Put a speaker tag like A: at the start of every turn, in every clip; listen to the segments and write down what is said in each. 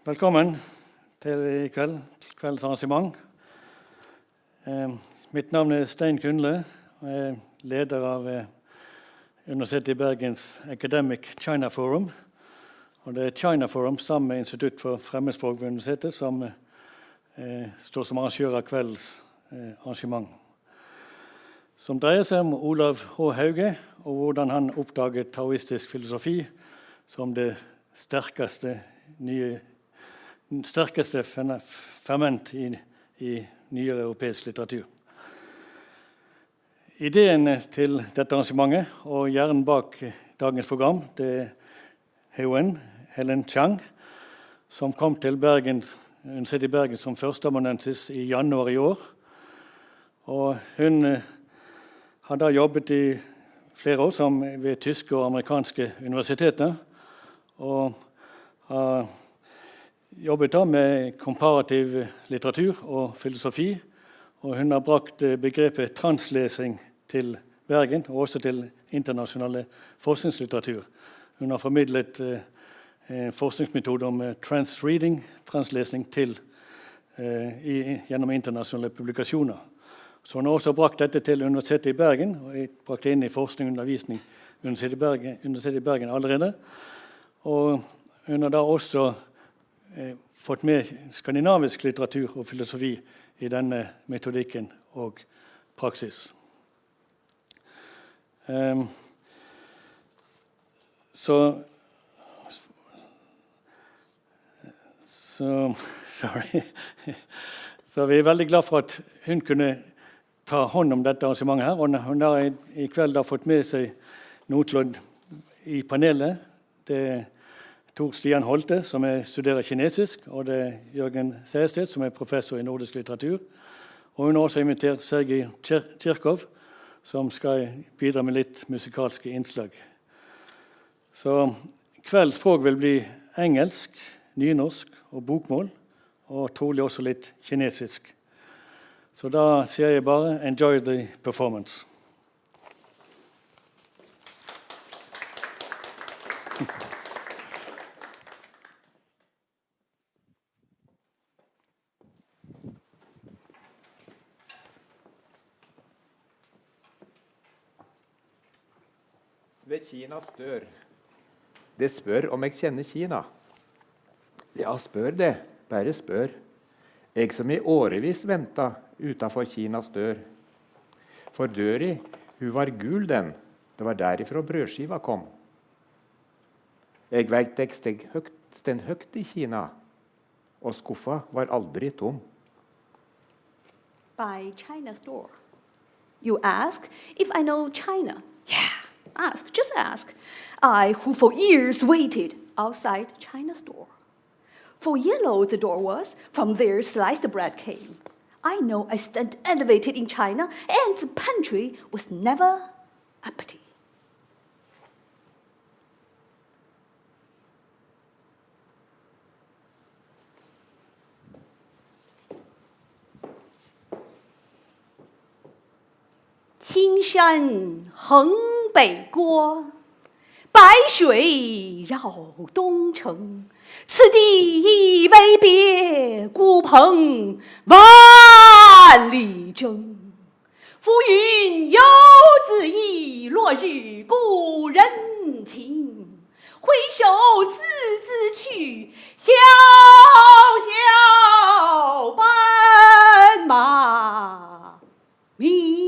A: Velkommen til kveldens arrangement. Mitt navn er Stein Kundle, og jeg er leder av Universitetet i Bergens Academic China Forum. Og det er China Forum sammen med Institutt for fremmedspråk ved universitetet som står som arrangør av kveldens arrangement. Som dreier seg om Olav H. Hauge og hvordan han oppdaget taoistisk filosofi som det sterkaste ferment i nyere europeisk litteratur. Ideen til dette arrangementet og hjernen bak dagens program det er Helen Chang, som kom til Universitetet i Bergen som førsteamanuensis i januar i år. Og hun har da jobbet i flere år ved tyske og amerikanske universiteter, og har jobbet da med komparativ litteratur og filosofi, og hun har brakt begrepet translesing til Bergen, og også til internasjonale forskningslitteratur. Hun har formidlet forskningsmetoder om transreading, translesing gjennom internasjonale publikasjoner. Så hun har også brakt dette til Universitetet i Bergen, og brakt det inn i forskning og undervisning ved Universitetet i Bergen allerede. Og hun har da også fått med skandinavisk litteratur og filosofi i denne metodikken og praksis. Så vi er veldig glad for at hun kunne ta hånd om dette arrangementet her, og hun har i kveld da fått med seg noe i panelet. Det er Tor Stian Holte, som studerer kinesisk, og det er Jørgen Sejersted, som er professor i nordisk litteratur. Og hun har også invitert Sergej Kirkov, som skal bidra med litt musikalske innslag. Så kveldens språk vil bli engelsk, nynorsk og bokmål, og trolig også litt kinesisk. Så da sier jeg bare enjoy the performance.
B: Ved Kinas dør. Det spør om jeg kjenner Kina. Ja, spør det. Bare spør. Jeg som i årevis ventet utenfor Kinas dør. For døra, hun var gul den. Det var derifra brødskiva kom. Jeg vet jeg steg høyt i Kina, og skuffa var aldri tom.
C: By China's door. You ask if I know China. Yeah. Ask, just ask. I, who for years waited outside China's door. For yellow the door was, from there sliced bread came. I know I stand elevated in China, and the pantry was never empty. Qing山横北郭，白水绕东城。此地为别孤蓬，万里征。浮云游子意，落日故人情。回首字字去，萧萧斑马鸣。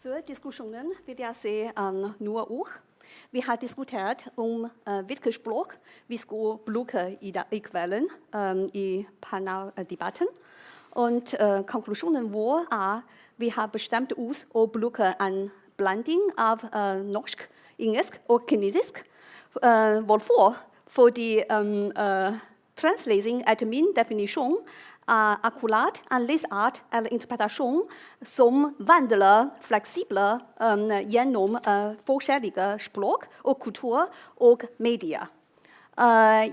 C: Før diskusjonen vil jeg si noen ord. Vi har diskutert hvilket språk vi skulle bruke i kvelden i paneldebatten. Og konklusjonen vår vi har bestemt oss å bruke en blanding av norsk, engelsk og kinesisk. Hvorfor? Fordi translesing etter min definisjon akkurat en lesart eller interpretasjon som vandrer fleksibelt gjennom forskjellige språk og kultur og medier.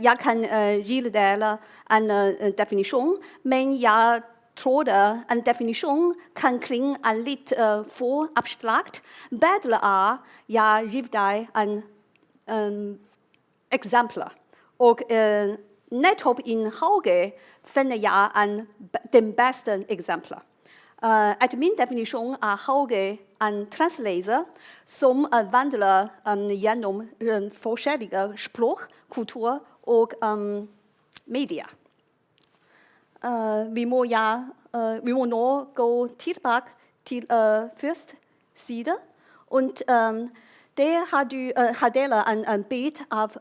C: Jeg kan dele en definisjon, men jeg tror en definisjon kan klinge litt for abstrakt. Bedre jeg gir deg en eksempel. Og nettopp i Hauge finner jeg den beste eksempelet. Etter min definisjon Hauge en transleser som vandrer gjennom forskjellige språk, kultur og medier. Vi må nå gå tilbake til første side. Og der har dere en bit av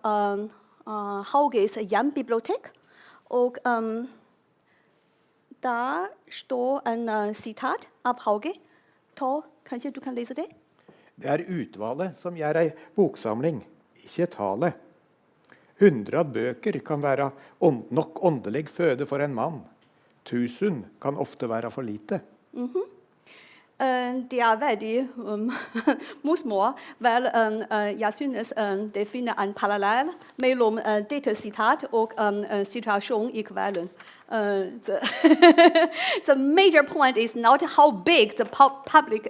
C: Hauges hjembibliotek. Og der står en sitat av Hauge. Kanskje du kan lese det?
B: Det er utvalget som gjør ei boksamling, ikke tallet. 100 bøker kan være nok åndelig føde for en mann. 1000 kan ofte være for lite.
C: Det er veldig morsomt. Vel, jeg synes det finner en parallell mellom dette sitat og situasjonen i kvelden. The major point is not how big the public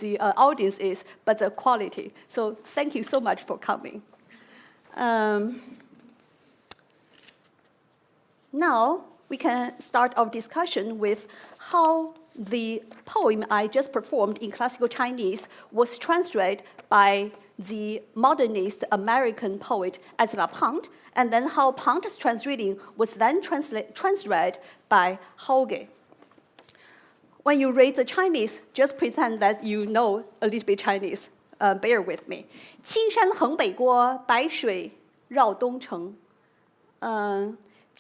C: the audience is, but the quality. So thank you so much for coming. Now we can start our discussion with how the poem I just performed in classical Chinese was translated by the modernist American poet Ezra Pound, and then how Pound's translating was then translated by Hauge. When you read the Chinese, just pretend that you know a little bit Chinese. Bear with me. 青山横北郭，白水绕东城。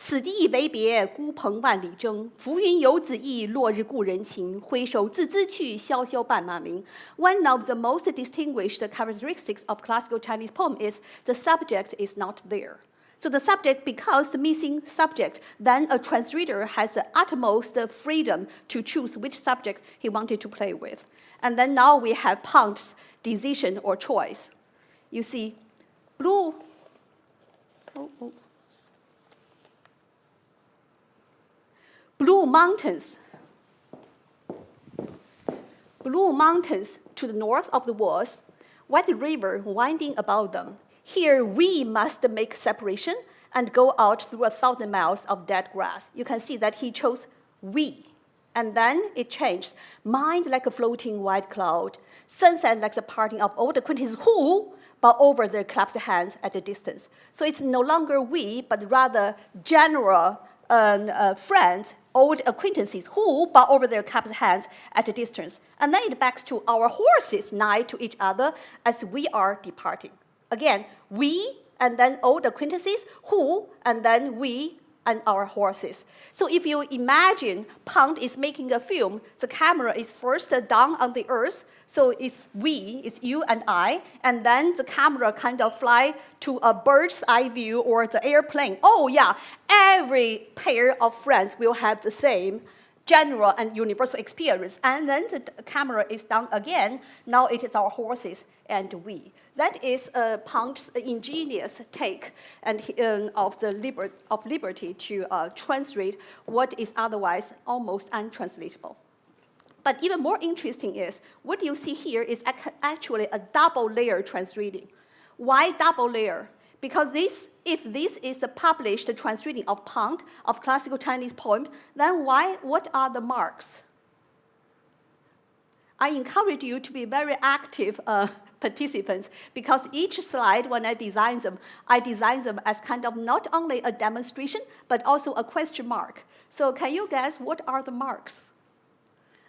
C: 此地一为别，孤蓬万里征。浮云游子意，落日故人情。挥手自兹去，萧萧伴马鸣。One of the most distinguished characteristics of classical Chinese poem is the subject is not there. So the subject becomes the missing subject. Then a translator has the utmost freedom to choose which subject he wanted to play with. And then now we have Pound's decision or choice. You see, Blue mountains to the north of the walls, white river winding about them. Here we must make separation and go out through 1,000 miles of dead grass. You can see that he chose we. And then it changed. Mind like a floating white cloud. Sunset like the parting of old acquaintances who bow over their clasped hands at a distance. So it's no longer we, but rather general friends, old acquaintances who bow over their clasped hands at a distance. And then it backs to our horses nigh to each other as we are departing. Again, we and then old acquaintances who and then we and our horses. So if you imagine Pound is making a film, the camera is first down on the earth, so it's we, it's you and I, and then the camera kind of fly to a bird's eye view or the airplane. Oh yeah, every pair of friends will have the same general and universal experience. And then the camera is down again. Now it is our horses and we. That is Pound's ingenious take and of liberty to translate what is otherwise almost untranslatable. But even more interesting is, what you see here is actually a double layer translating. Why double layer? Because if this is a published translating of Pound, of classical Chinese poem, then what are the marks? I encourage you to be very active participants, because each slide, when I design them as kind of not only a demonstration, but also a question mark. So can you guess what are the marks?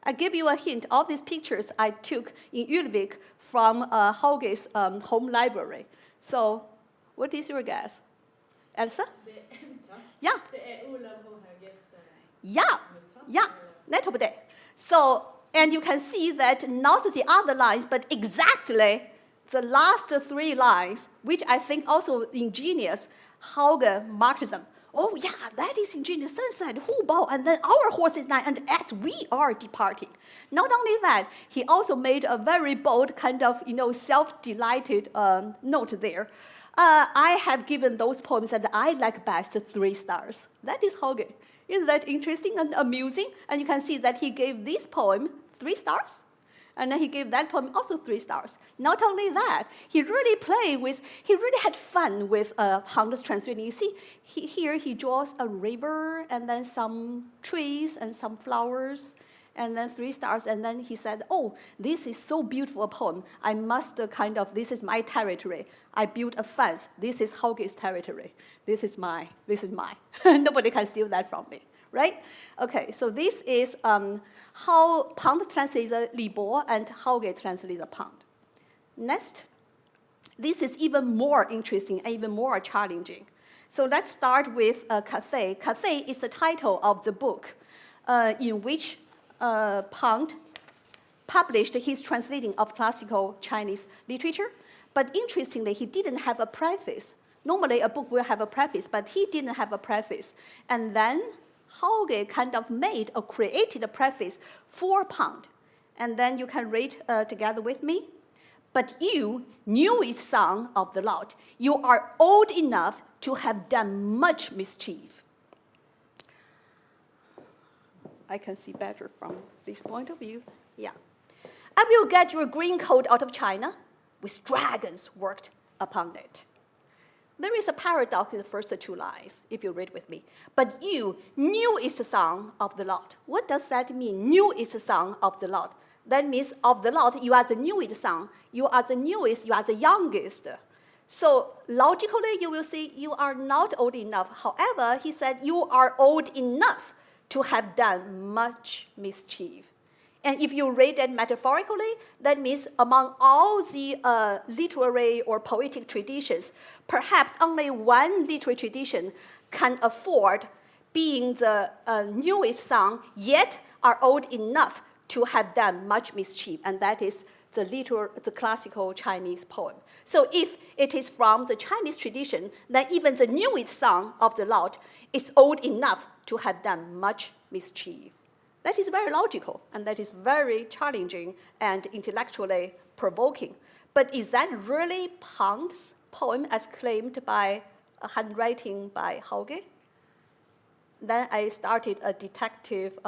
C: I give you a hint. All these pictures I took in Ulvik from Hauge's home library. So, what is your guess? Elsa? Ja.
D: Det Olav H. Hauges
C: Ja, nettopp det. So, and you can see that not the other lines, but exactly the last 3 lines, which I think also ingenious, Hauge marked them. Oh yeah, that is ingenious. Sunset, Hu Bao, and then our horse is nine, and as we are departing. Not only that, he also made a very bold kind of, self-delighted note there. I have given those poems that I like best 3 stars. That is Hauge. Isn't that interesting and amusing? And you can see that he gave this poem 3 stars. And then he gave that poem also 3 stars. Not only that, he really had fun with Hang's translation. You see, here he draws a river and then some trees and some flowers and then 3 stars. And then he said, oh, this is so beautiful a poem. I must this is my territory. I built a fence. This is Hauge's territory. This is mine. Nobody can steal that from me. Right? Okay, so this is how Pant translates Li Bo and Hauge translates Pant. Next, this is even more interesting and even more challenging. So let's start with Cathay. Cathay is the title of the book in which Pant published his translating of classical Chinese literature. But interestingly, he didn't have a preface. Normally, a book will have a preface, but he didn't have a preface. And then Hauge kind of created a preface for Pant. And then you can read together with me. But you, newest son of the Lord, you are old enough to have done much mischief. I can see better from this point of view. Yeah. I will get your green coat out of China with dragons worked upon it. There is a paradox in the first 2 lines, if you read with me. But you, newest son of the Lord. What does that mean, newest son of the Lord? That means of the Lord, you are the newest son. You are the newest, you are the youngest. So logically, you will see you are not old enough. However, he said you are old enough to have done much mischief. And if you read that metaphorically, that means among all the literary or poetic traditions, perhaps only one literary tradition can afford being the newest son, yet are old enough to have done much mischief, and that is the classical Chinese poem. So if it is from the Chinese tradition, then even the newest son of the Lord is old enough to have done much mischief. That is very logical, and that is very challenging and intellectually provoking. But is that really Pant's poem as claimed by a handwriting by Hauge? Then I started a detective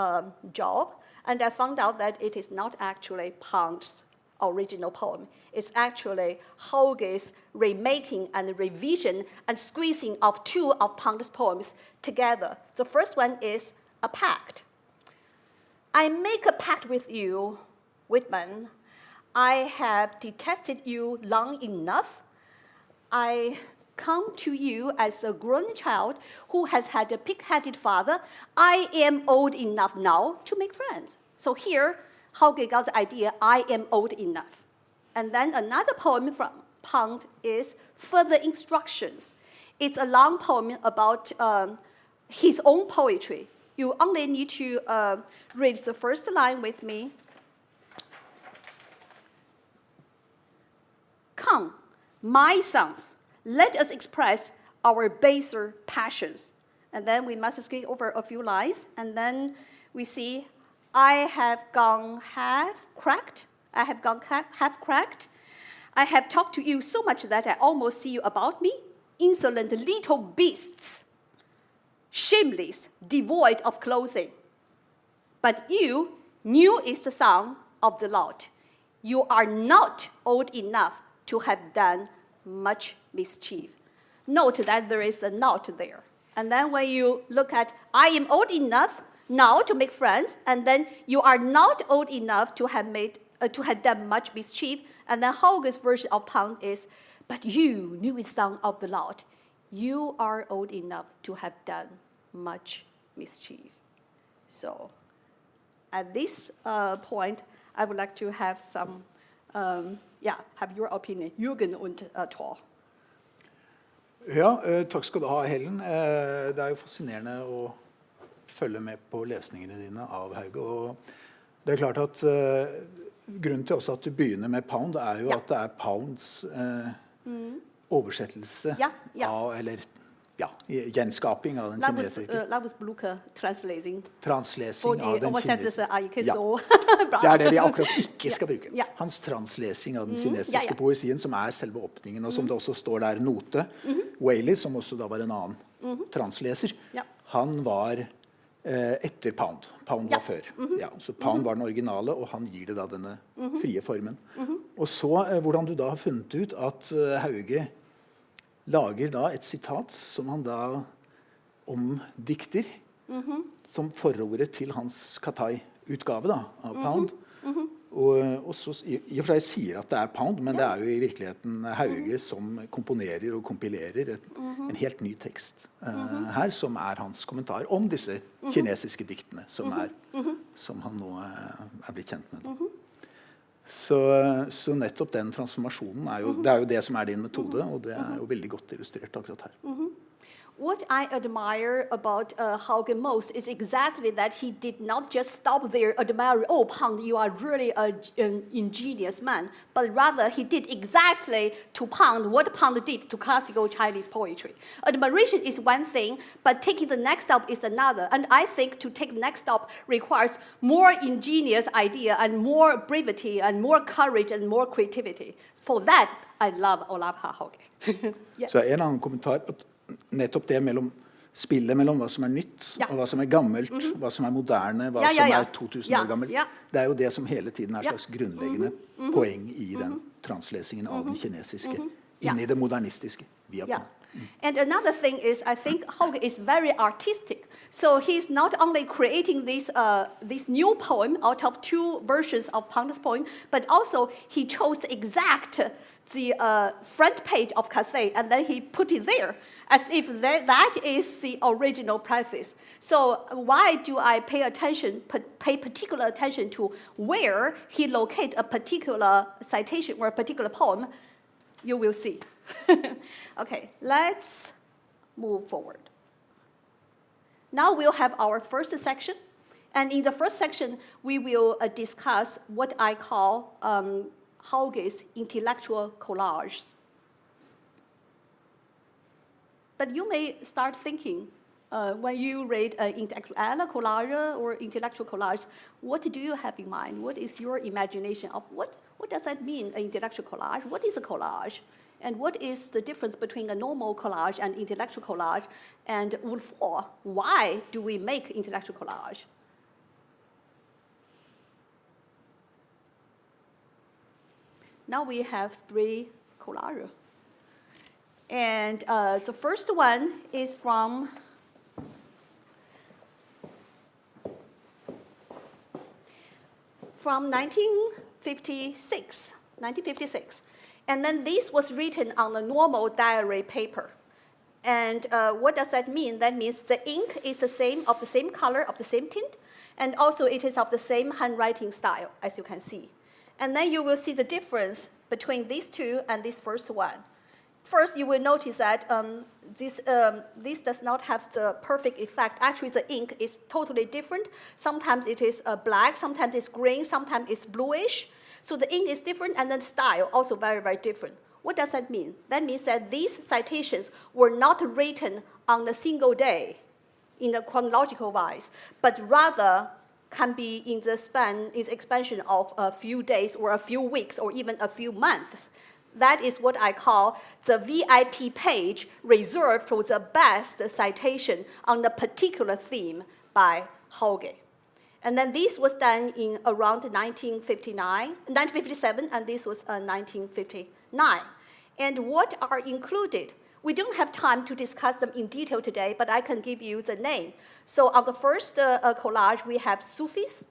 C: job, and I found out that it is not actually Pant's original poem. It's actually Hauge's remaking and revision and squeezing of 2 of Pant's poems together. The first one is A Pact. I make a pact with you, Whitman. I have detested you long enough. I come to you as a grown child who has had a pig-headed father. I am old enough now to make friends. So here, Hauge got the idea, I am old enough. And then another poem from Pant is Further Instructions. It's a long poem about his own poetry. You only need to read the first line with me. Come, my sons, let us express our baser passions. And then we must skip over a few lines. And then we see, I have gone half cracked. I have gone half cracked. I have talked to you so much that I almost see you about me. Insolent little beasts. Shameless, devoid of clothing. But you, newest son of the Lord, you are not old enough to have done much mischief. Note that there is a not there. And then when you look at, I am old enough now to make friends, and then you are not old enough to have done much mischief. And then Hauge's version of Pant is, but you, newest son of the Lord, you are old enough to have done much mischief. So at this point, I would like to have some, have your opinion, Jürgen und Thor.
E: Ja, takk skal du ha, Helen. Det er jo fascinerende å følge med på lesningene dine av Hauge. Og det er klart at grunnen til også at du begynner med pound, er jo at det er pounds oversettelse av, eller gjenskaping av den kinesiske.
C: Translesing.
E: Translesing av den
C: oversettelse er ikke så
E: bra. Det er det vi akkurat ikke skal bruke. Hans translesing av den kinesiske poesien, som er selve åpningen, og som det også står der note. Whaley, som også da var en annen transleser, han var etter Pound. Pound var før. Så Pound var den originale, og han gir det da denne frie formen. Og så hvordan du da har funnet ut at Hauge lager da et sitat som han da omdikter som forordet til hans Katai-utgave da, av Pound. Og så i og for seg sier at det er Pound, men det er jo i virkeligheten Hauge som komponerer og kompilerer en helt ny tekst her, som er hans kommentar om disse kinesiske diktene som han nå er blitt kjent med. Så nettopp den transformasjonen det er jo det som er din metode, og det er jo veldig godt illustrert akkurat her.
C: What I admire about Hauge most is exactly that he did not just stop there admiring, oh, Pound, you are really an ingenious man, but rather he did exactly to Pound what Pound did to classical Chinese poetry. Admiration is one thing, but taking the next step is another. And I think to take the next step requires more ingenious idea and more bravery and more courage and more creativity. For that, I love Olav H. Hauge. Yes.
E: Så en annen kommentar at nettopp det spillet mellom hva som er nytt og hva som er gammelt, hva som er moderne, hva som er 2000 år gammelt, det er jo det som hele tiden er slags grunnleggende poeng i den translesingen av den kinesiske inn i det modernistiske via Pound.
C: And another thing is, I think Hauge is very artistic. So he's not only creating this new poem out of two versions of Pound's poem, but also he chose exact the front page of Cathay, and then he put it there as if that is the original preface. So why do I pay particular attention to where he locates a particular citation or a particular poem? You will see. Okay, let's move forward. Now we'll have our first section. And in the first section, we will discuss what I call Hauge's intellectual collages. But you may start thinking, when you read intellectual collage or intellectual collage, what do you have in mind? What is your imagination of what does that mean, an intellectual collage? What is a collage? And what is the difference between a normal collage and intellectual collage? And why do we make intellectual collage? Now we have three collages. And the first one is from from 1956. And then this was written on a normal diary paper. And what does that mean? That means the ink is the same, of the same color, of the same tint, and also it is of the same handwriting style, as you can see. And then you will see the difference between these two and this first one. First, you will notice that this does not have the perfect effect. Actually, the ink is totally different. Sometimes it is black, sometimes it's green, sometimes it's bluish. So the ink is different, and the style also very, very different. What does that mean? That means that these citations were not written on a single day in a chronological wise, but rather can be in the expansion of a few days or a few weeks or even a few months. That is what I call the VIP page reserved for the best citation on a particular theme by Hauge. And then this was done in around 1957, and this was 1959. And what are included? We don't have time to discuss them in detail today, but I can give you the name. So on the first collage, we have Sufism,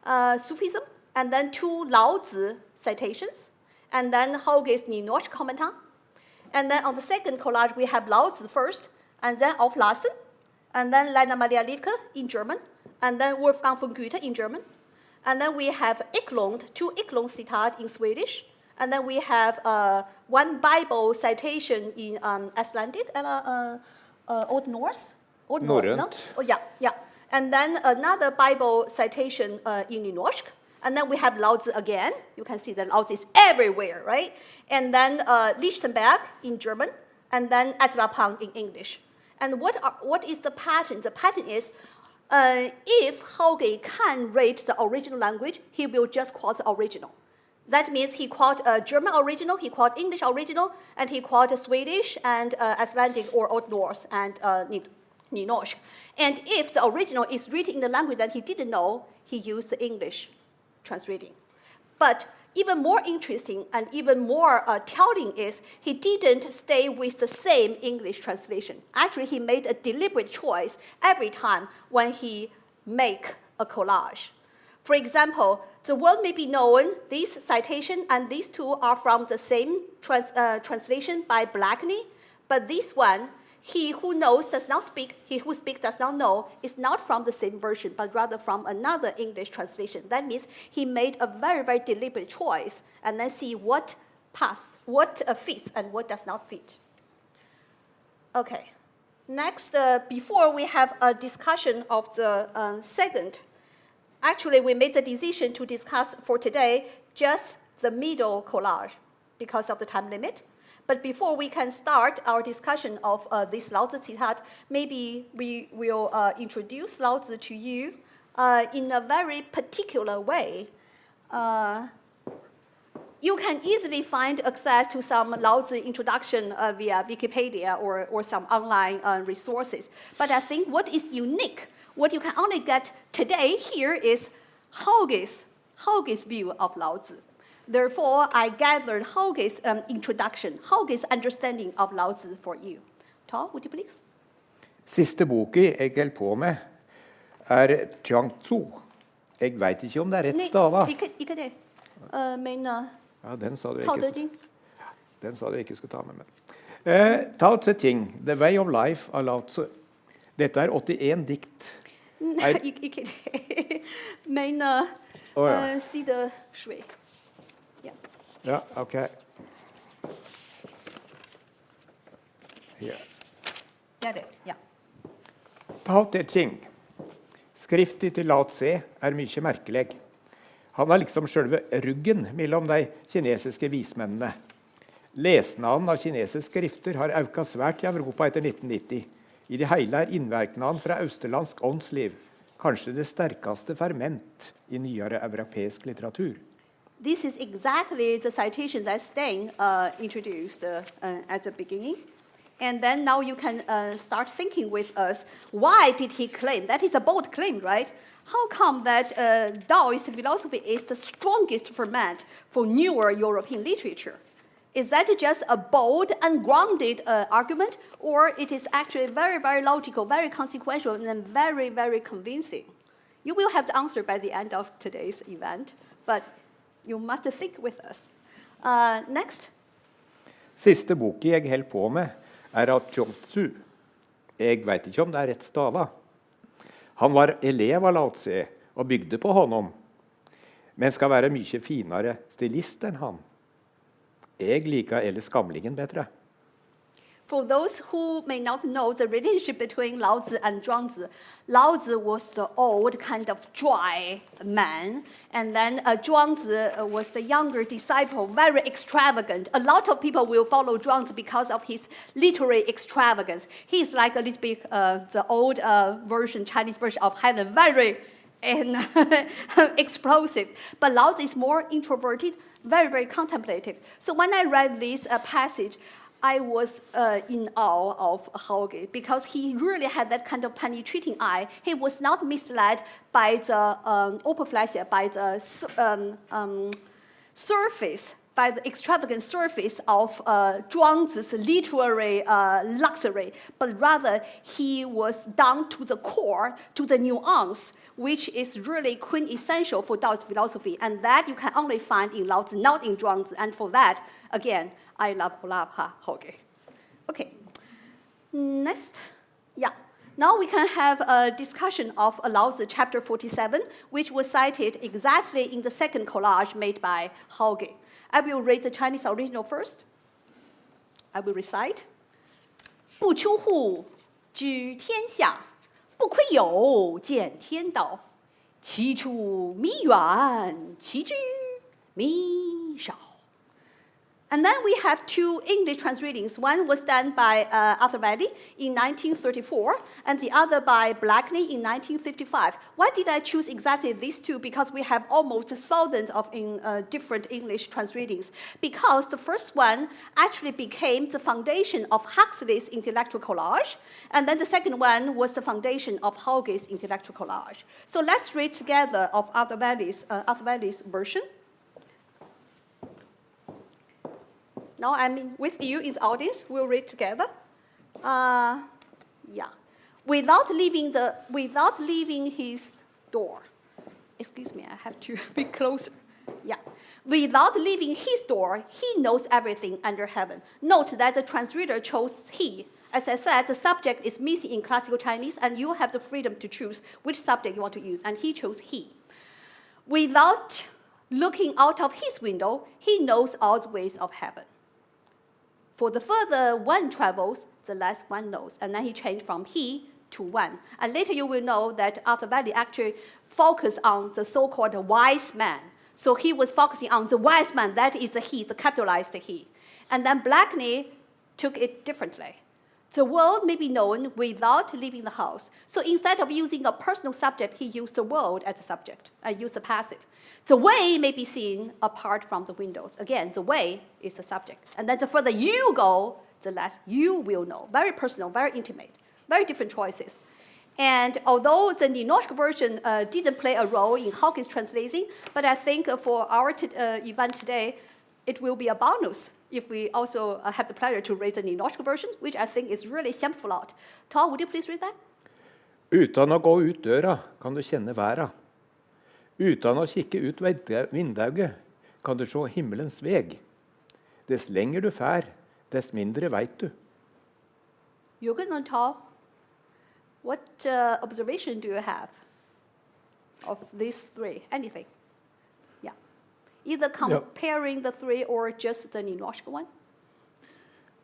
C: and then two Lao Tzu citations, and then Hauge's Ninosh commentary. And then on the second collage, we have Lao Tzu first, and then of Lassen, and then Rainer Maria Rilke in German, and then Wolfgang von Goethe in German. And then we have two Eklund citates in Swedish. And then we have one Bible citation in Icelandic and Old Norse. Old Norse, no? Oh, yeah. And then another Bible citation in Nynorsk. And then we have Lao Tzu again. You can see that Lao Tzu is everywhere, right? And then Lichtenberg in German, and then Ezra Pound in English. And what is the pattern? The pattern is if Hauge can read the original language, he will just quote the original. That means he quote German original, he quote English original, and he quote Swedish and Icelandic or Old Norse and Nynorsk. And if the original is written in the language that he didn't know, he used the English translating. But even more interesting and even more telling is he didn't stay with the same English translation. Actually, he made a deliberate choice every time when he make a collage. For example, the world may be known, this citation and these two are from the same translation by Blackney, but this one, he who knows does not speak, he who speaks does not know, is not from the same version, but rather from another English translation. That means he made a very, very deliberate choice and then see what fits and what does not fit. Okay. Next, before we have a discussion of the second, actually we made the decision to discuss for today just the middle collage because of the time limit. But before we can start our discussion of this Lao Tzu citat, maybe we will introduce Lao Tzu to you in a very particular way. You can easily find access to some Lao Tzu introduction via Wikipedia or some online resources. But I think what is unique, what you can only get today here is Hauge's view of Lao Tzu. Therefore, I gathered Hauge's introduction, Hauge's understanding of Lao Tzu for you. Tal, would you please?
B: Siste boka jeg holder på med, Jiangzu. Jeg vet ikke om det rett stava.
C: Ikke det. Men
B: ja, den sa du
C: Tao Te
B: ikke.
C: Ching.
B: Den sa du ikke skulle ta med meg. Tao Te Ching, The Way of Life av Lao Tzu. Dette 81 dikt.
C: Ikke det. Men side 7.
B: Ja, ok. Her.
C: Det. Ja.
B: Tao Te Ching. Skriften til Lao Tse mye merkelig. Han liksom selve ruggen mellom de kinesiske vismennene. Lesnaden av kinesiske skrifter har økt svært i Europa etter 1990. I det hele innvirkningen fra østerlandsk åndsliv kanskje det sterkaste ferment i nyere europeisk litteratur.
C: This is exactly the citation that Steng introduced at the beginning. And then now you can start thinking with us, why did he claim? That is a bold claim, right? How come that Taoist philosophy is the strongest ferment for newer European literature? Is that just a bold and grounded argument, or it is actually very, very logical, very consequential, and very, very convincing? You will have the answer by the end of today's event, but you must think with us. Next.
B: Siste boka jeg holder på med av Jiangzu. Jeg vet ikke om det rett stava. Han var elev av Lao Tse og bygde på honom, men skal være mye finere stilist enn han. Jeg liker ellers gamlingen bedre.
C: For those who may not know the relationship between Lao Tzu and Zhuangzi, Lao Tzu was the old kind of dry man, and then Zhuangzi was the younger disciple, very extravagant. A lot of people will follow Zhuangzi because of his literary extravagance. He's like a little bit the old version, Chinese version of Helen, very explosive. But Lao Tzu is more introverted, very, very contemplative. So when I read this passage, I was in awe of Hauge because he really had that kind of penetrating eye. He was not misled by the Oberfläche, by the surface, by the extravagant surface of Zhuangzi's literary luxury, but rather he was down to the core, to the nuance, which is really quintessential for Taoist philosophy, and that you can only find in Lao Tzu, not in Zhuangzi. And for that, again, I love Olav H. Hauge. Okay. Next. Yeah. Now we can have a discussion of Lao Tzu chapter 47, which was cited exactly in the second collage made by Hauge. I will read the Chinese original first. I will recite. 不出户，知天下；不窥牖，见天道。其出弥远，其知弥少。 And then we have two English translatings. One was done by Arthur Valley in 1934, and the other by Blackney in 1955. Why did I choose exactly these two? Because we have almost thousands of different English translatings. Because the first one actually became the foundation of Huxley's intellectual collage, and then the second one was the foundation of Hauge's intellectual collage. So let's read together of Arthur Valley's version. Now I'm with you in the audience. We'll read together. Yeah. Without leaving his door. Excuse me, I have to be closer. Yeah. Without leaving his door, he knows everything under heaven. Note that the translator chose he. As I said, the subject is missing in classical Chinese, and you have the freedom to choose which subject you want to use, and he chose he. Without looking out of his window, he knows all the ways of heaven. For the further one travels, the less one knows. And then he changed from he to one. And later you will know that Arthur Valley actually focused on the so-called wise man. So he was focusing on the wise man, that is the he, the capitalized he. And then Blackney took it differently. The world may be known without leaving the house. So instead of using a personal subject, he used the world as a subject. I used the passive. The way may be seen apart from the windows. Again, the way is the subject. And then the further you go, the less you will know. Very personal, very intimate, very different choices. And although the Ninoshka version didn't play a role in Hauge's translation, but I think for our event today, it will be a bonus if we also have the pleasure to read the Ninoshka version, which I think is really kjempeflott. Tal, would you please read that?
B: Utan å gå ut døra kan du kjenne været. Utan å kikke ut vindauget kan du se himmelens veg. Dess lenger du fær, dess mindre veit du.
C: Jürgen and Tal, what observation do you have of these three? Anything? Yeah. Either comparing the three or just the Ninoshka one?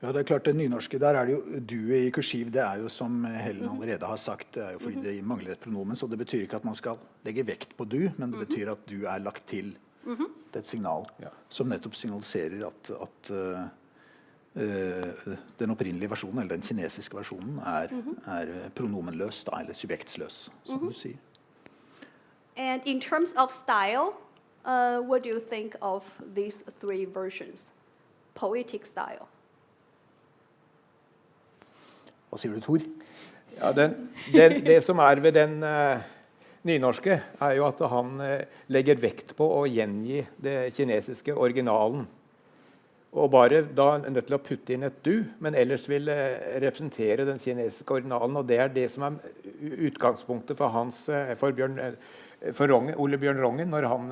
E: Ja, det er klart det nynorske, der er det jo duet i kursiv, det er jo som Helen allerede har sagt, det er jo fordi det mangler et pronomen, så det betyr ikke at man skal legge vekt på du, men det betyr at du er lagt til et signal, som nettopp signaliserer at den opprinnelige versjonen, eller den kinesiske versjonen, er pronomenløs, da, eller subjektsløs, som du sier.
C: And in terms of style, what do you think of these three versions? Poetic style.
E: Hva sier du, Tor?
B: Ja, det som er ved den nynorske, er jo at han legger vekt på å gjengi det kinesiske originalen. Og bare da nødt til å putte inn et du, men ellers vil representere den kinesiske originalen. Og det er det som er utgangspunktet for Ole Bjørn Rongen, når han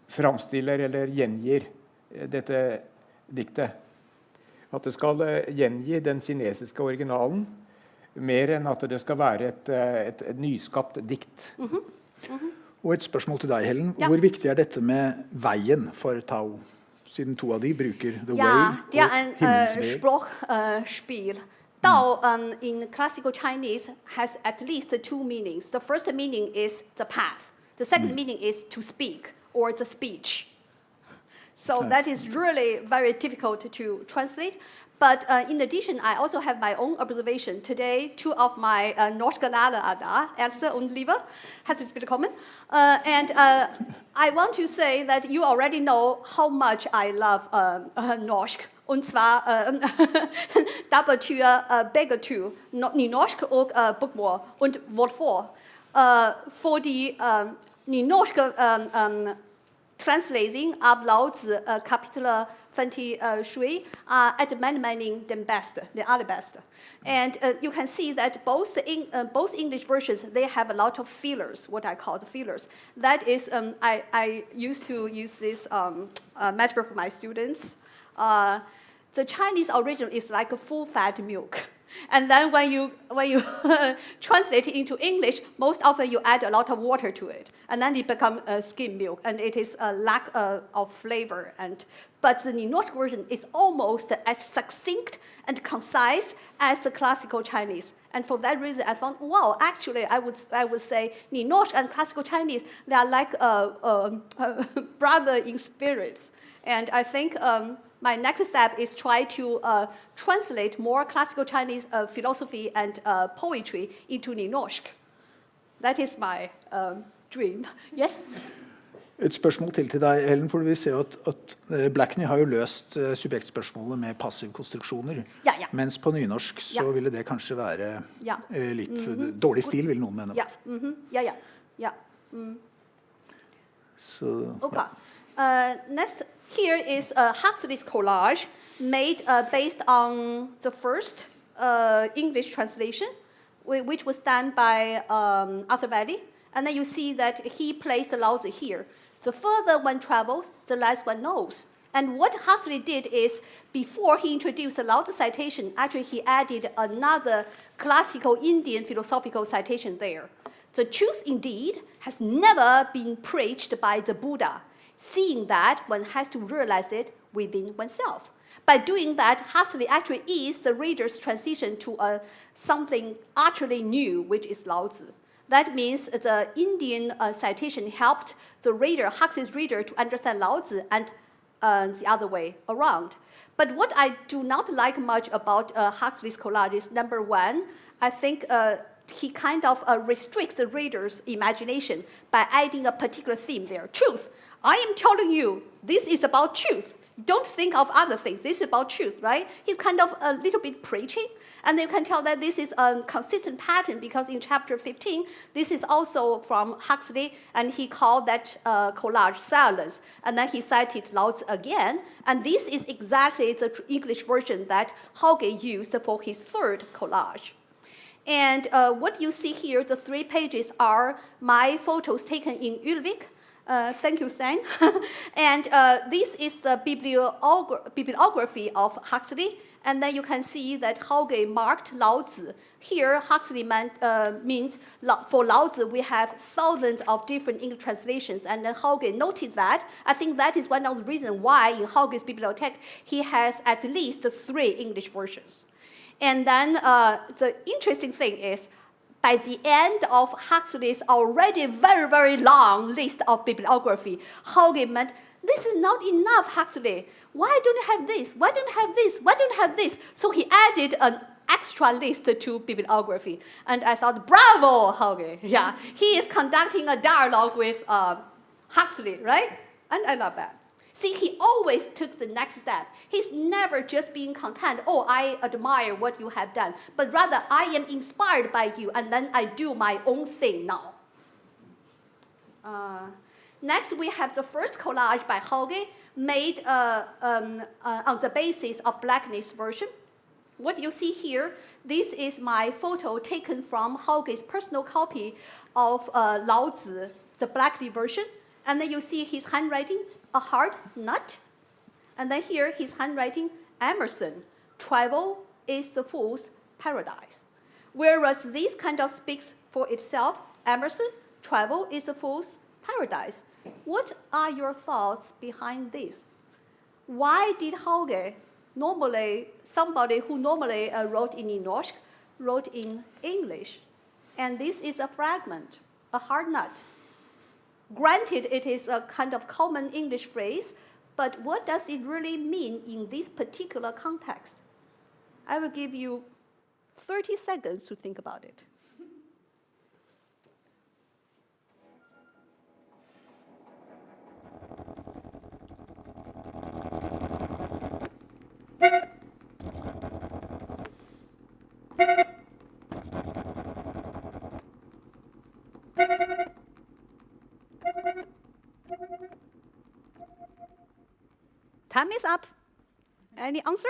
B: framstiller eller gjengir dette diktet. At det skal gjengi den kinesiske originalen, mer enn at det skal være et nyskapt dikt.
E: Og et spørsmål til deg, Helen. Hvor viktig er dette med veien for Tao? Siden to av de bruker the way og himmelens vei.
C: Sprachspiel. Tao in classical Chinese has at least two meanings. The first meaning is the path. The second meaning is to speak or the speech. So that is really very difficult to translate. But in addition, I also have my own observation. Today, two of my norske lærere, Else and Liva, has been common. And I want to say that you already know how much I love norsk. Und zwar, der betyder begge to, nynorsk og bokmål. Und hvorfor? Fordi nynorske Translesing of Lao Tzu, kapitel 57, at many meaning the best, the other best. And you can see that both English versions, they have a lot of fillers, what I call the fillers. That is, I used to use this metaphor for my students. The Chinese original is like a full-fat milk. And then when you translate it into English, most often you add a lot of water to it, and then it becomes skim milk, and it is a lack of flavor. But the Ninosh version is almost as succinct and concise as the classical Chinese. And for that reason, I thought, wow, actually, I would say Ninosh and classical Chinese, they are like brother in spirits. And I think my next step is try to translate more classical Chinese philosophy and poetry into Ninosh. That is my dream. Yes?
E: Et spørsmål til deg, Helen, for vi ser jo at Blackney har jo løst subjektspørsmålet med passivkonstruksjoner.
C: Ja, ja.
E: Mens på nynorsk så ville det kanskje være litt dårlig stil, vil noen mene.
C: Ja, ja.
E: Så,
C: okay. Next, here is Huxley's collage made based on the first English translation, which was done by Arthur Valley. And then you see that he placed Lao Tzu here. The further one travels, the less one knows. And what Huxley did is, before he introduced the Lao Tzu citation, actually he added another classical Indian philosophical citation there. The truth indeed has never been preached by the Buddha. Seeing that, one has to realize it within oneself. By doing that, Huxley actually is the reader's transition to something utterly new, which is Lao Tzu. That means the Indian citation helped the reader, Huxley's reader, to understand Lao Tzu and the other way around. But what I do not like much about Huxley's collage is, number one, I think he kind of restricts the reader's imagination by adding a particular theme there. Truth. I am telling you, this is about truth. Don't think of other things. This is about truth, right? He's kind of a little bit preaching. And you can tell that this is a consistent pattern because in chapter 15, this is also from Huxley, and he called that collage silence. And then he cited Lao Tzu again. And this is exactly the English version that Hauge used for his third collage. And what you see here, the 3 pages are my photos taken in Ulvik. Thank you, Stan. And this is the bibliography of Huxley. And then you can see that Hauge marked Lao Tzu. Here, Huxley meant for Lao Tzu, we have thousands of different English translations. And then Hauge noted that. I think that is one of the reasons why in Hauge's bibliothèque, he has at least 3 English versions. And then the interesting thing is, by the end of Huxley's already very, very long list of bibliography, Hauge meant, this is not enough, Huxley. Why don't you have this? Why don't you have this? Why don't you have this? So he added an extra list to bibliography. And I thought, bravo, Hauge. Yeah, he is conducting a dialogue with Huxley, right? And I love that. See, he always took the next step. He's never just being content, oh, I admire what you have done, but rather I am inspired by you, and then I do my own thing now. Next, we have the first collage by Hauge, made on the basis of Blackney's version. What you see here, this is my photo taken from Hauge's personal copy of Lao Tzu, the Blackney version. And then you see his handwriting, a hard nut. And then here, his handwriting, Emerson, travel is the fool's paradise. Whereas this kind of speaks for itself, Emerson, travel is the fool's paradise. What are your thoughts behind this? Why did Hauge, somebody who normally wrote in Ninosh, wrote in English? And this is a fragment, a hard nut. Granted, it is a kind of common English phrase, but what does it really mean in this particular context? I will give you 30 seconds to think about it. Time is up. Any answer?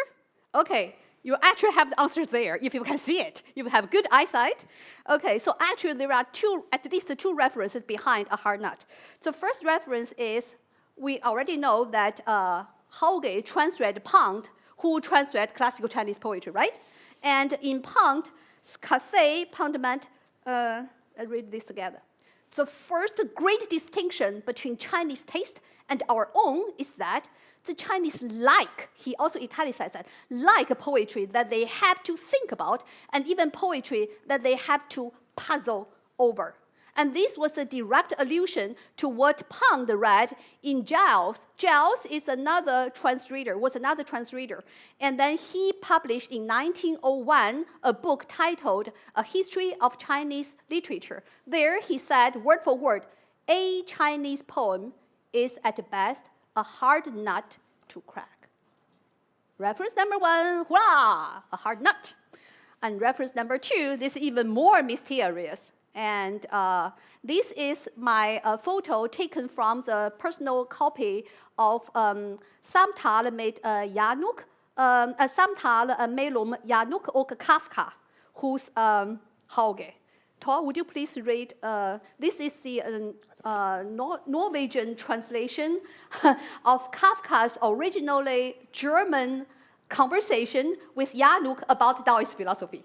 C: Okay, you actually have the answer there, if you can see it. You have good eyesight. Okay, so actually there are at least two references behind a hard nut. The first reference is, we already know that Hauge translated Fant, who translated classical Chinese poetry, right? And in Pont, Cathay, Pont meant, I read this together. The first great distinction between Chinese taste and our own is that the Chinese like, he also italicized that, like poetry that they have to think about, and even poetry that they have to puzzle over. And this was a direct allusion to what Pond read in Giles. Giles is another translator, And then he published in 1901 a book titled A History of Chinese Literature. There he said, word for word, a Chinese poem is at best a hard nut to crack. Reference number 1, hurrah, a hard nut. And reference number 2, this is even more mysterious. And this is my photo taken from the personal copy of Samtale med Januk, Samtale mellom Januk og Kafka, who's Hauge. Tor, would you please read? This is the Norwegian translation of Kafka's originally German conversation with Januk about Taoist philosophy.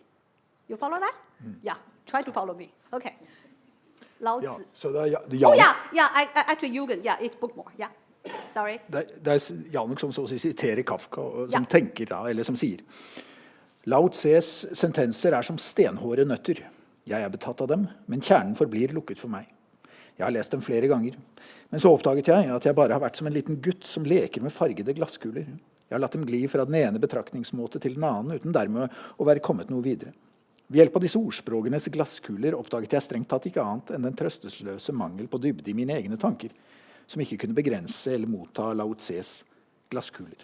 C: You follow that? Yeah, try to follow me. Okay. Lao Tzu.
E: Ja, så det
C: Oh, yeah, actually, Jürgen, yeah, it's book more, yeah. Sorry.
E: Det Januk som så å si siterer Kafka, og som tenker da, eller som sier Lao Tses sentenser som stenhårde nøtter. Jeg betatt av dem, men kjernen forblir lukket for meg. Jeg har lest dem flere ganger, men så oppdaget jeg at jeg bare har vært som en liten gutt som leker med fargede glasskuler. Jeg har latt dem gli fra den ene betraktningsmåte til den annen, uten dermed å være kommet noe videre. Ved hjelp av disse ordspråkenes glasskuler oppdaget jeg strengt tatt ikke annet enn den trøstesløse mangel på dybde i mine egne tanker, som ikke kunne begrense eller motta Lao Tses glasskuler.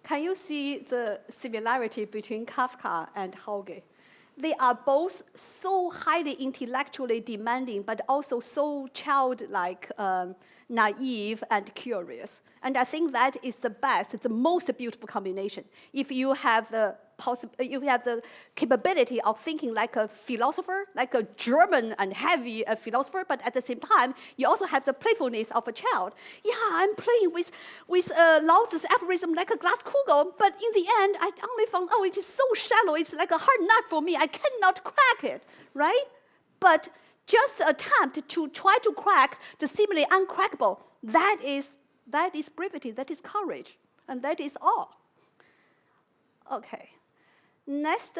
C: Can you see the similarity between Kafka and Hauge? They are both so highly intellectually demanding, but also so childlike, naive, and curious. And I think that is the best, the most beautiful combination. If you have the capability of thinking like a philosopher, like a German and heavy philosopher, but at the same time, you also have the playfulness of a child. Yeah, I'm playing with Lao Tzu's aphorism like a glass kugel, but in the end, I only found, it is so shallow, it's like a hard nut for me, I cannot crack it, right? But just attempt to try to crack the seemingly uncrackable, that is brevity, that is courage, and that is all. Okay. Next,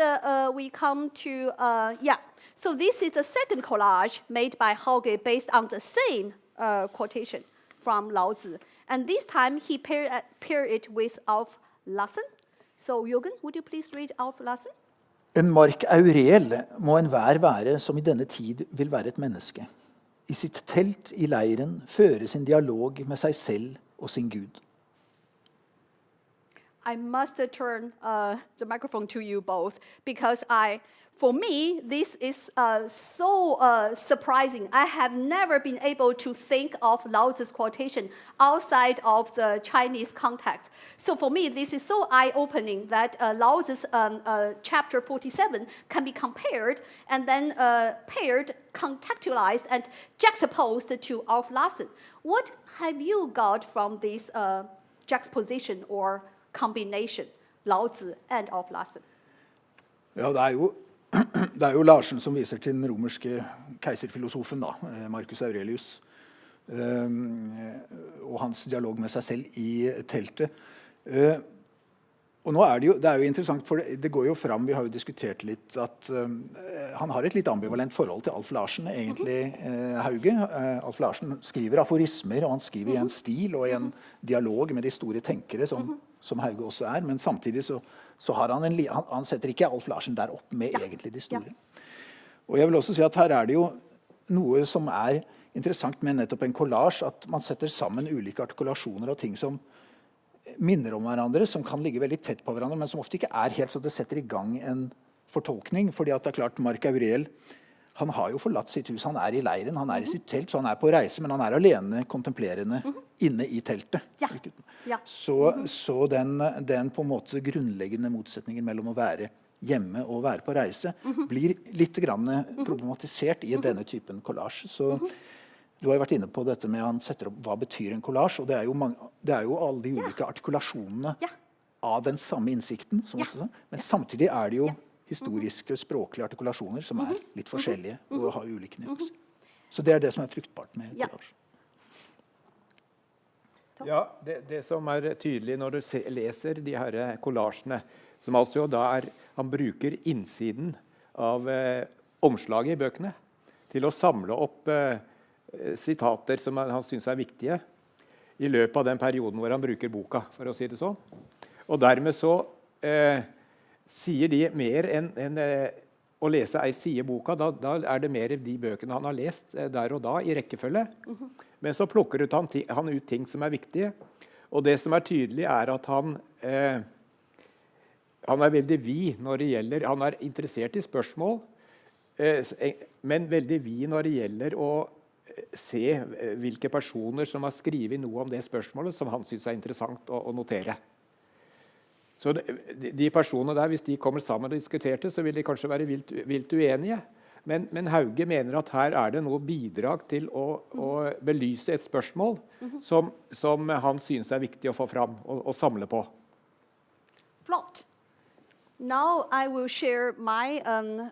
C: we come to, So this is the second collage made by Hauge based on the same quotation from Lao Tzu. And this time he paired it with Alf Lassen. So Jürgen, would you please read Alf Lassen?
E: En mark aurel må enhver være som i denne tid vil være et menneske. I sitt telt i leiren føre sin dialog med seg selv og sin Gud.
C: I must turn the microphone to you both because for me, this is so surprising. I have never been able to think of Lao Tzu's quotation outside of the Chinese context. So for me, this is so eye-opening that Lao Tzu's chapter 47 can be compared and then paired, contextualized, and juxtaposed to Alf Lassen. What have you got from this juxtaposition or combination, Lao Tzu and Alf Lassen?
E: Ja, det jo Larsen som viser til den romerske keiserfilosofen, da, Marcus Aurelius, og hans dialog med seg selv i teltet. Og nå det jo interessant, for det går jo fram, vi har jo diskutert litt, at han har et litt ambivalent forhold til Alf Larsen, egentlig Hauge. Alf Larsen skriver aforismer, og han skriver i en stil og i en dialog med de store tenkere, som Hauge også men samtidig så har han setter ikke Alf Larsen der opp med egentlig de store. Og jeg vil også si at her det jo noe som interessant med nettopp en collage, at man setter sammen ulike artikulasjoner av ting som minner om hverandre, som kan ligge veldig tett på hverandre, men som ofte ikke helt så det setter i gang en fortolkning, fordi at det klart Mark Aurel, han har jo forlatt sitt hus, han i leiren, han i sitt telt, så han på reise, men han alene, kontemplerende, inne i teltet. Så den på en måte grunnleggende motsetningen mellom å være hjemme og være på reise, blir litt grann problematisert i denne typen collage. Så du har jo vært inne på dette med han setter opp, hva betyr en collage, og det jo alle de ulike artikulasjonene av den samme innsikten. Men samtidig er det jo historiske, språklige artikulasjoner som er litt forskjellige og har ulike nyanser. Så det er det som er fruktbart med kollasj.
B: Ja, det som er tydelig når du leser de her kollasjene, som altså da han bruker innsiden av omslaget i bøkene til å samle opp sitater som han synes er viktige i løpet av den perioden hvor han bruker boka, for å si det sånn. Og dermed så sier de mer enn å lese ei side boka. Da er det mer de bøkene han har lest der og da i rekkefølge. Men så plukker han ut ting som er viktige. Og det som er tydelig er at han er veldig vid når det gjelder, han er interessert i spørsmål, men veldig vid når det gjelder å se hvilke personer som har skrevet noe om det spørsmålet som han synes er interessant å notere. Så de personene der, hvis de kommer sammen og diskuterte, så vil de kanskje være vilt uenige. Men Hauge mener at her er det noe bidrag til å belyse et spørsmål som han synes er viktig å få fram og samle på.
C: Flott. Now I will share my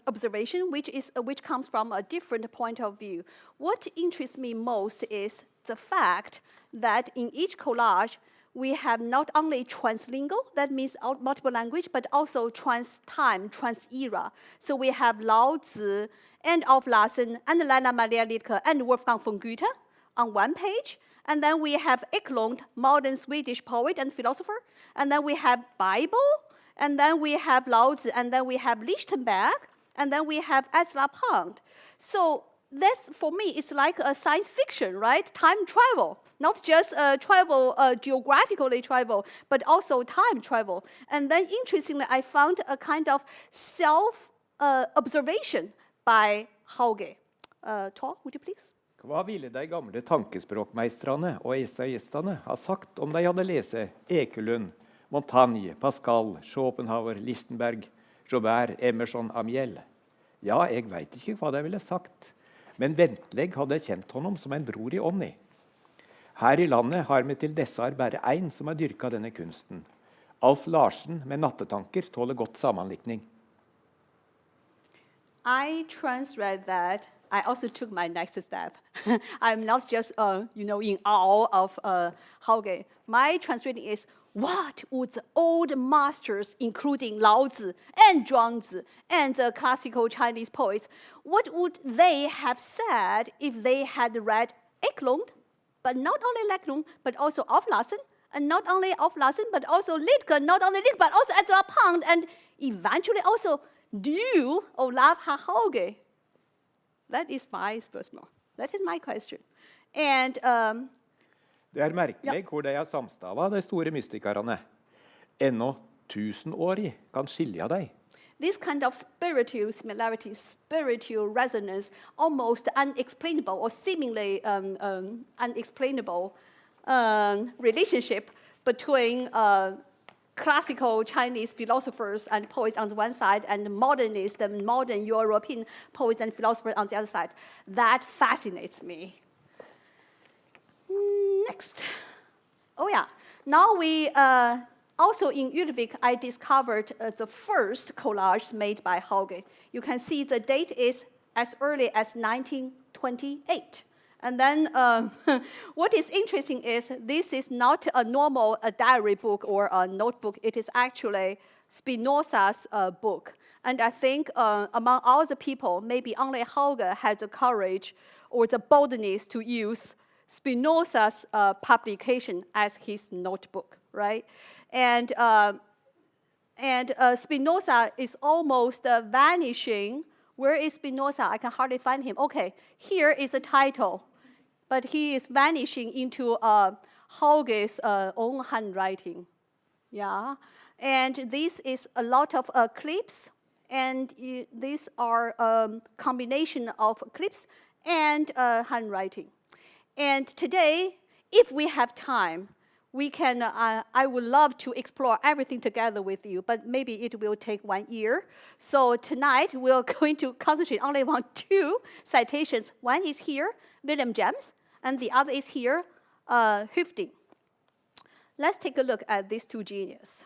C: observation, which comes from a different point of view. What interests me most is the fact that in each collage, we have not only translingual, that means multiple language, but also trans-time, trans-era. So we have Lao Tzu and Ulf Larsson and Lena Maria Littke and Wolfgang von Goethe on one page. And then we have Eklund, modern Swedish poet and philosopher. And then we have Bible. And then we have Lao Tzu. And then we have Lichtenberg. And then we have Ezra Pound. So that's, for me, it's like a science fiction, right? Time travel. Not just travel, geographically travel, but also time travel. And then interestingly, I found a kind of self-observation by Hauge. Tor, would you please?
B: Hva ville de gamle tankespråkmeistrene og essayistene ha sagt om de hadde lest Ekelund, Montaigne, Pascal, Schopenhauer, Lichtenberg, Joubert, Emerson, Amiel? Ja, jeg vet ikke hva de ville sagt, men Ventlegg hadde kjent honom som en bror i ånd i. Her i landet har vi til desse bare en som har dyrket denne kunsten. Alf Larsen med nattetanker tåler godt sammenlikning.
C: I translate that. I also took my next step. I'm not just, in awe of Hauge. My translating is, what would the old masters, including Lao Tzu and Zhuangzi and the classical Chinese poets, what would they have said if they had read Eklund? But not only Eklund, but also Ulf Larsson, and not only Ulf Larsson, but also Littke, not only Littke, but also Ezra Pound, and eventually also du, Olav H. Hauge. That is my spørsmål. That is my question. And
B: det er merkelig hvor de har samstavet, de store mystikerne. Ennå 1000 år i kan skilje deg.
C: This kind of spiritual similarity, spiritual resonance, almost unexplainable or seemingly unexplainable relationship between classical Chinese philosophers and poets on the one side and modernists and modern European poets and philosophers on the other side. That fascinates me. Next. Oh yeah. Now we... Also in Ulvik, I discovered the first collage made by Hauge. You can see the date is as early as 1928. And then what is interesting is this is not a normal diary book or a notebook. It is actually Spinoza's book. And I think among all the people, maybe only Hauge had the courage or the boldness to use Spinoza's publication as his notebook, right? And Spinoza is almost vanishing. Where is Spinoza? I can hardly find him. Okay, here is a title, but he is vanishing into Hauge's own handwriting. Yeah, and this is a lot of clips, and these are a combination of clips and handwriting. And today, if we have time, we can, I would love to explore everything together with you, but maybe it will take 1 year. So tonight, we're going to concentrate only on 2 citations. One is here, William James, and the other is here, Hoofding. Let's take a look at these 2 geniuses.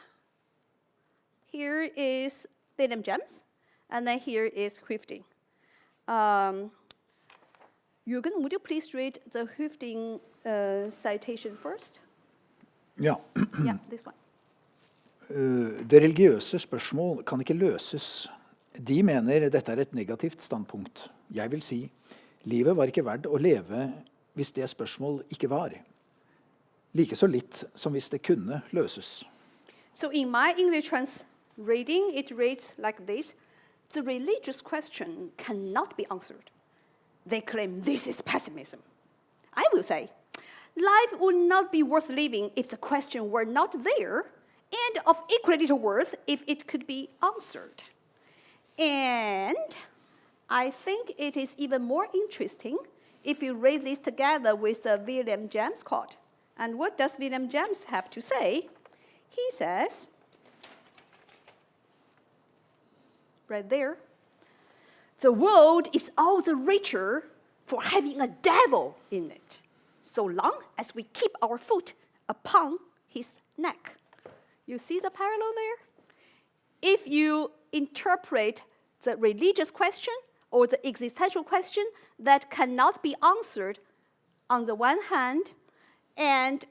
C: here is William James, and then here is Høvding. Jürgen, would you please read the Høvding citation first?
E: Ja.
C: Yeah, this one.
E: Det religiøse spørsmål kan ikke løses. De mener dette er et negativt standpunkt. Jeg vil si, livet var ikke verdt å leve hvis det spørsmål ikke var. Like så litt som hvis det kunne løses.
C: So in my English translating, it reads like this. The religious question cannot be answered. They claim this is pessimism. I will say, life would not be worth living if the question were not there, and of equal little worth if it could be answered. And I think it is even more interesting if you read this together with the William James quote. And what does William James have to say? He says, right there, the world is all the richer for having a devil in it, so long as we keep our foot upon his neck. You see the parallel there? If you interpret the religious question or the existential question that cannot be answered on the one hand, and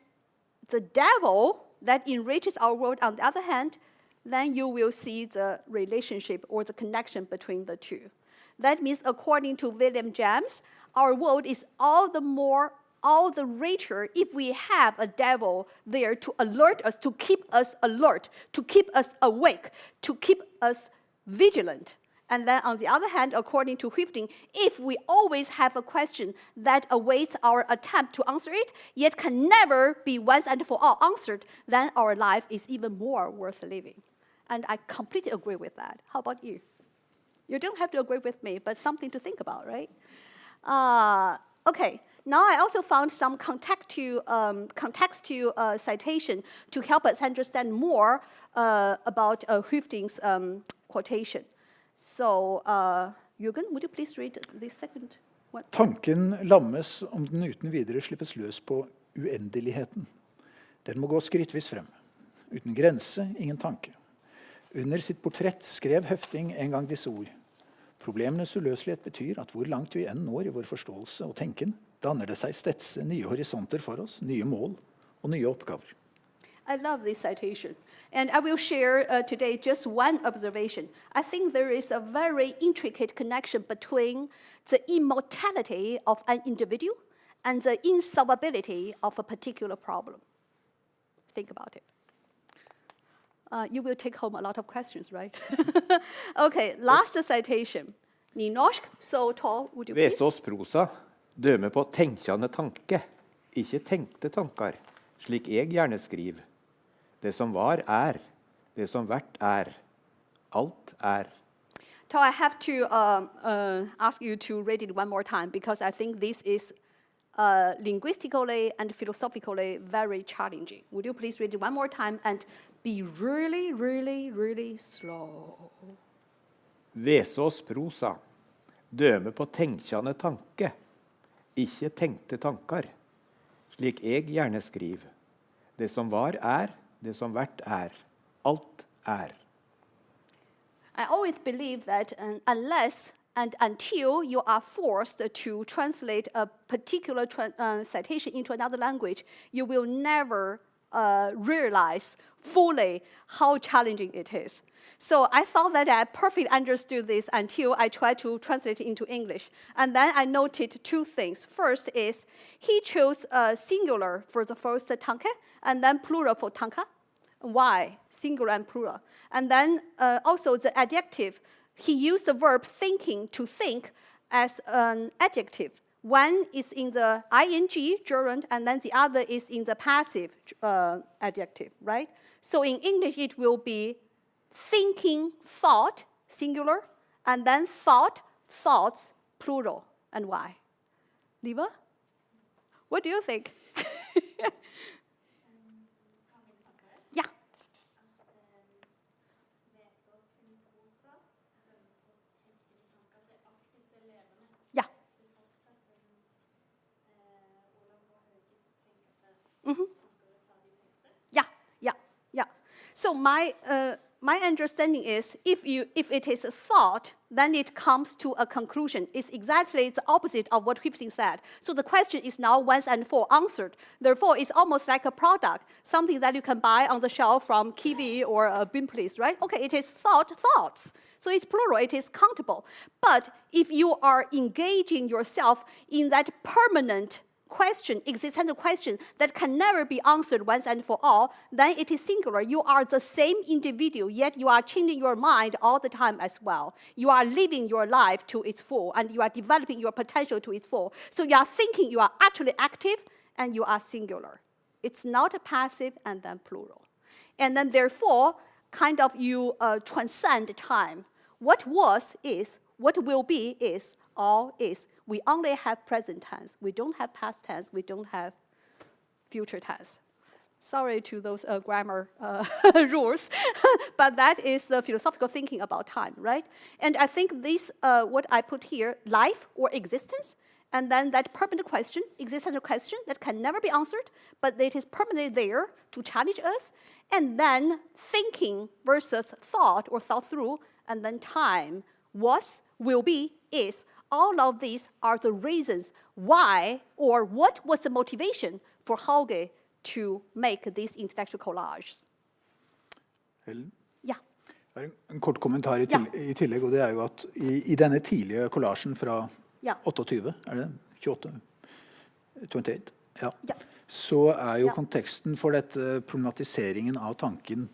C: the devil that enriches our world on the other hand, then you will see the relationship or the connection between the two. That means, according to William James, our world is all the richer if we have a devil there to alert us, to keep us alert, to keep us awake, to keep us vigilant. And then on the other hand, according to Høvding, if we always have a question that awaits our attempt to answer it, yet can never be once and for all answered, then our life is even more worth living. And I completely agree with that. How about you? You don't have to agree with me, but something to think about, right? Okay, now I also found some contextual citation to help us understand more about Høvding's quotation. So, Jürgen, would you please read the second one?
E: Tanken lammes om den uten videre slippes løs på uendeligheten. Den må gå skrittvis frem. Uten grense, ingen tanke. Under sitt portrett skrev Høvding en gang disse ord. Problemenes uløselighet betyr at hvor langt vi enn når i vår forståelse og tenken, danner det seg stedse nye horisonter for oss, nye mål og nye oppgaver.
C: I love this citation. And I will share today just one observation. I think there is a very intricate connection between the immortality of an individual and the insolvability of a particular problem. Think about it. You will take home a lot of questions, right? Okay, last citation. Nynorsk, so tall, would you please?
B: Vesaas prosa dømer på tenkjande tanke, ikke tenkte tankar, slik jeg gjerne skriver. Det som var det som vært alt
C: So I have to ask you to read it one more time because I think this is linguistically and philosophically very challenging. Would you please read it one more time and be really, really, really slow?
B: Vesaas prosa dømer på tenkjande tanke, ikke tenkte tankar, slik jeg gjerne skriver. Det som var det som vært alt
C: I always believe that unless and until you are forced to translate a particular citation into another language, you will never realize fully how challenging it is. So I thought that I perfectly understood this until I tried to translate it into English. And then I noted two things. First is he chose singular for the first tanke, and then plural for tanka. Why? Singular and plural. And then also the adjective. He used the verb thinking, to think, as an adjective. One is in the ing, gerund, and then the other is in the passive adjective, right? So in English, it will be thinking, thought, singular, and then thought, thoughts, plural. And why? Liva? What do you think? Yeah. Yeah. Mm-hmm. Yeah. So my my understanding is if it is a thought, then it comes to a conclusion. It's exactly the opposite of what Hüfting said. So the question is now once and for answered. Therefore, it's almost like a product, something that you can buy on the shelf from Kiwi or Bimplies, right? Okay, it is thoughts. So it's plural, it is countable. But if you are engaging yourself in that permanent question, existential question that can never be answered once and for all, then it is singular. You are the same individual, yet you are changing your mind all the time as well. You are living your life to its full, and you are developing your potential to its full. So you are thinking, you are actually active, and you are singular. It's not a passive and then plural. And then therefore, kind of you transcend time. What was is, what will be is, all is. We only have present tense. We don't have past tense. We don't have future tense. Sorry to those grammar rules, but that is the philosophical thinking about time, right? And I think this, what I put here, life or existence, and then that permanent question, existential question that can never be answered, but it is permanently there to challenge us, and then thinking versus thought or thought through, and then time, was, will be, is. All of these are the reasons why or what was the motivation for Hauge to make these intellectual collages.
E: Ellen?
C: Ja.
E: Det er en kort kommentar i tillegg, og det er jo at i denne tidlige kollasjen fra 28, er det 28? 28? Ja. Så er jo konteksten for dette problematiseringen av tanken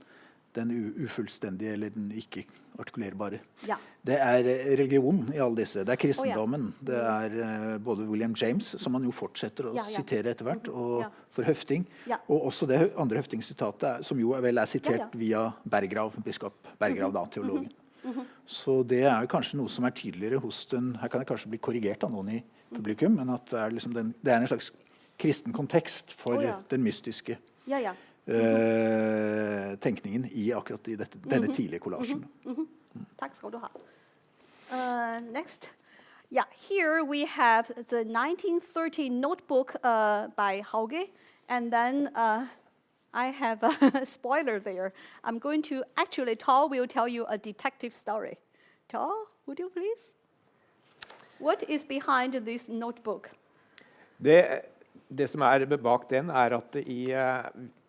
E: den ufullstendige eller den ikke artikulerbare.
C: Ja.
E: Det er religion i alle disse. Det er kristendommen. Det er både William James, som man jo fortsetter å sitere etter hvert, og for Høfting. Og også det andre Høfting-sitatet, som jo vel er sitert via Berggrav, biskop Berggrav, da, teologen. Så det er kanskje noe som er tydeligere hos den, her kan det kanskje bli korrigert av noen i publikum, men at det er, liksom det er en slags kristen kontekst for den mystiske tenkningen i akkurat i denne tidlige kollasjen.
C: Takk skal du ha. Next. Yeah, here we have the 1930 notebook by Hauge, and then I have a spoiler there. I'm going to, actually, Tal will tell you a detective story. Tal, would you please? What is behind this notebook?
B: Det som bak den at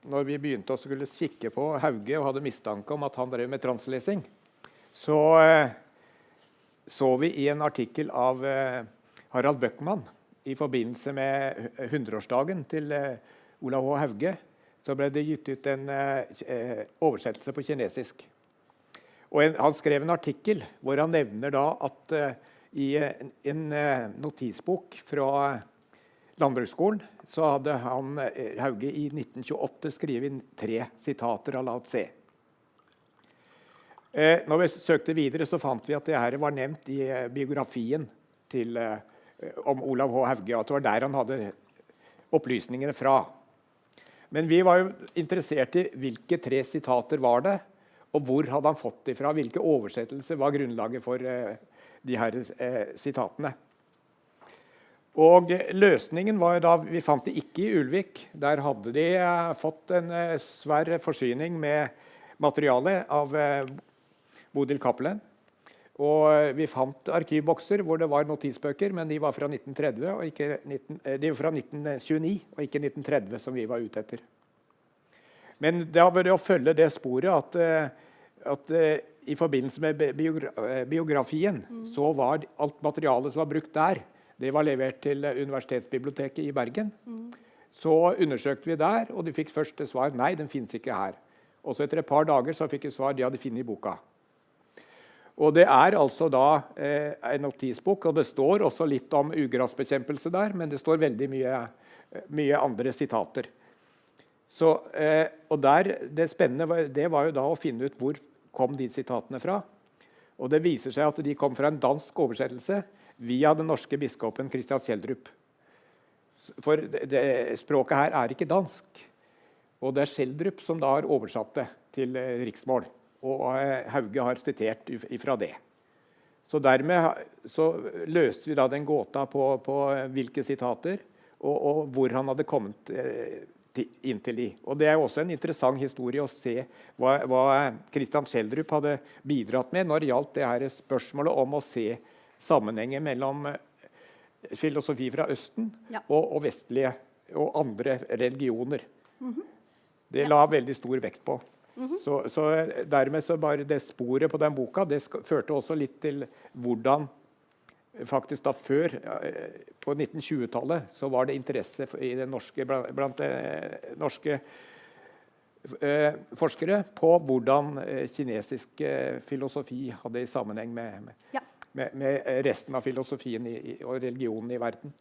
B: når vi begynte å skulle kikke på Hauge og hadde mistanke om at han drev med translesing, så vi i en artikkel av Harald Bøckmann i forbindelse med 100-årsdagen til Olav H. Hauge, så ble det gitt ut en oversettelse på kinesisk. Og han skrev en artikkel hvor han nevner da at i en notisbok fra Landbruksskolen så hadde han, Hauge, i 1928 skrevet 3 sitater av Lao Tse. Når vi søkte videre, så fant vi at det her var nevnt i biografien om Olav H. Hauge, at det var der han hadde opplysningene fra. Men vi var jo interessert i hvilke 3 sitater var det, og hvor hadde han fått det fra, hvilke oversettelser var grunnlaget for de her sitatene. Og løsningen var da, vi fant det ikke i Ulvik, der hadde de fått en svær forsyning med materiale av Bodil Cappelen. Og vi fant arkivbokser hvor det var notisbøker, men de var fra 1930 og ikke de var fra 1929 og ikke 1930 som vi var ute etter. Men da var det å følge det sporet at i forbindelse med biografien så var alt materialet som var brukt der, det var levert til Universitetsbiblioteket i Bergen. Så undersøkte vi der, og de fikk første svar, nei, den finnes ikke her. Og så etter et par dager så fikk vi svar, de hadde funnet i boka. Og det altså da en notisbok, og det står også litt om ugrasbekjempelse der, men det står veldig mye andre sitater. Så, og det spennende det var jo da å finne ut hvor kom de sitatene fra. Og det viser seg at de kom fra en dansk oversettelse via den norske biskopen Christian Schjelderup. For språket her ikke dansk. Og det Schjelderup som da har oversatt det til riksmål. Og Hauge har sitert ifra det. Så dermed så løste vi da den gåta på hvilke sitater, og hvor han hadde kommet inntil de. Og det er også en interessant historie å se hva Christian Schjelderup hadde bidratt med når det gjaldt det her spørsmålet om å se sammenhenger mellom filosofi fra Østen og vestlige og andre religioner. Det la veldig stor vekt på. Så dermed så bare det sporet på den boka, det førte også litt til hvordan faktisk da før, på 1920-tallet, så var det interesse i det norske, blant norske forskere på hvordan kinesisk filosofi hadde i sammenheng med resten av filosofien og religionen i verden.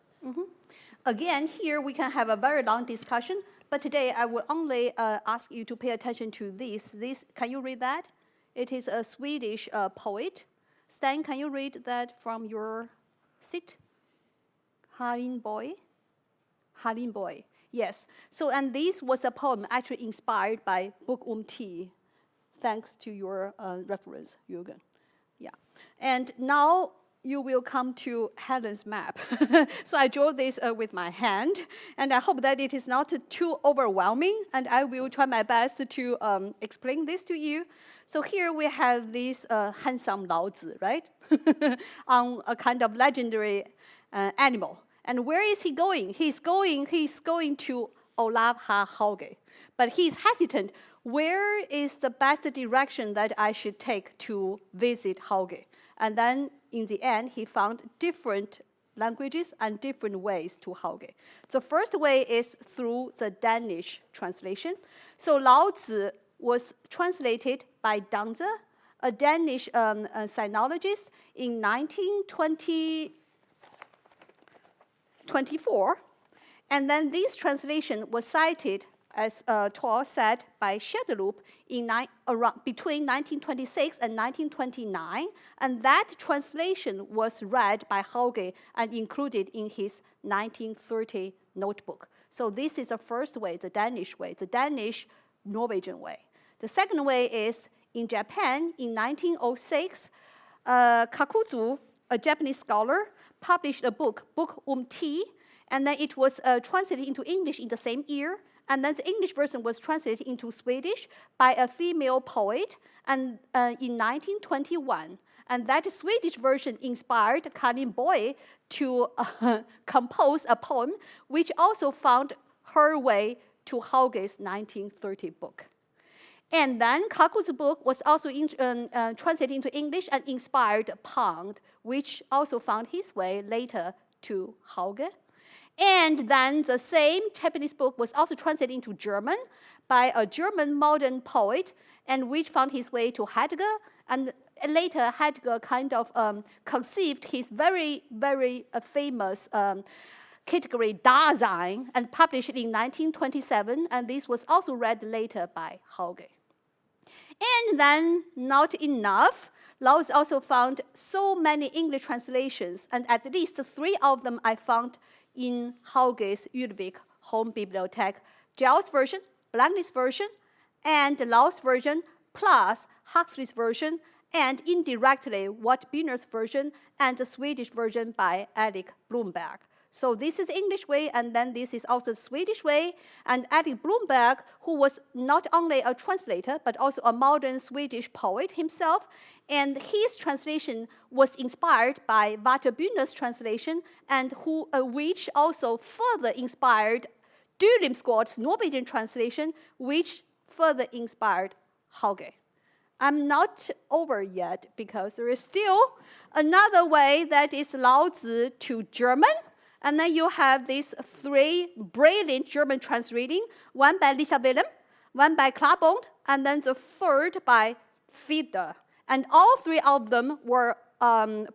C: Again, here we can have a very long discussion, but today I will only ask you to pay attention to this. Can you read that? It is a Swedish poet. Stan, can you read that from your seat? Harin Boy. Yes. So, and this was a poem actually inspired by Book Tea, thanks to your reference, Jürgen. Yeah. And now you will come to Helen's map. So I drew this with my hand, and I hope that it is not too overwhelming, and I will try my best to explain this to you. So here we have this handsome Laozi, right? On a kind of legendary animal. And where is he going? He's going to Olav H. Hauge. But he's hesitant. Where is the best direction that I should take to visit Hauge? And then in the end, he found different languages and different ways to Hauge. The first way is through the Danish translation. So Laozi was translated by Danze, a Danish sinologist, in 1924. And then this translation was cited, as Thor said, by Schjelderup between 1926 and 1929, and that translation was read by Hauge and included in his 1930 notebook. So this is the first way, the Danish way, the Danish-Norwegian way. The second way is in Japan in 1906, Kakuzu, a Japanese scholar, published a book, Book Tea, and then it was translated into English in the same year. And then the English version was translated into Swedish by a female poet and, in 1921. And that Swedish version inspired Karin Boye to compose a poem, which also found her way to Hauge's 1930 book. And then Kaku's book was also translated into English and inspired Pond, which also found his way later to Hauge. And then the same Japanese book was also translated into German by a German modern poet, and which found his way to Heidegger. And later, Heidegger kind of conceived his very, very famous category Dasein and published it in 1927. And this was also read later by Hauge. And then, not enough. Laozi also found so many English translations, and at least 3 of them I found in Hauge's Ulvik home bibliothèque, Giles' version, Blankney's version, and Lao's version, plus Huxley's version, and indirectly Watt Bynner's version, and the Swedish version by Erik Blomberg. So this is the English way, and then this is also the Swedish way. And Erik Blomberg, who was not only a translator, but also a modern Swedish poet himself, and his translation was inspired by Watt Bynner's translation, and which also further inspired Dyrlimsgaard's Norwegian translation, which further inspired Hauge. I'm not over yet, because there is still another way that is Laozi to German. And then you have these 3 brilliant German translating, one by Lisa Willem, one by Klabond, and then the third by Fiedler. And all 3 of them were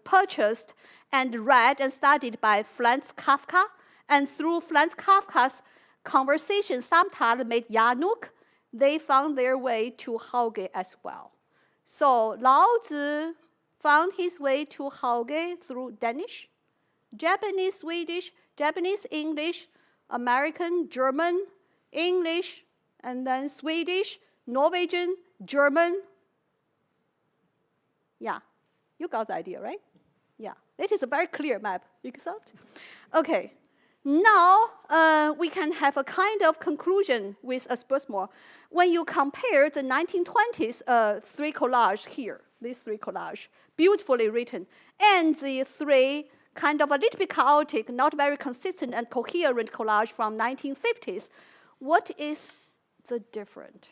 C: purchased and read and studied by Franz Kafka. And through Franz Kafka's conversation, samtale med Januk, they found their way to Hauge as well. So Laozi found his way to Hauge through Danish, Japanese, Swedish, Japanese, English, American, German, English, and then Swedish, Norwegian, German. Yeah, you got the idea, right? Yeah, it is a very clear map. Okay, Now, we can have a kind of conclusion with a spørsmål. When you compare the 1920s three collages here, these three collages, beautifully written, and the three kind of a little bit chaotic, not very consistent and coherent collage from 1950s, what is the difference?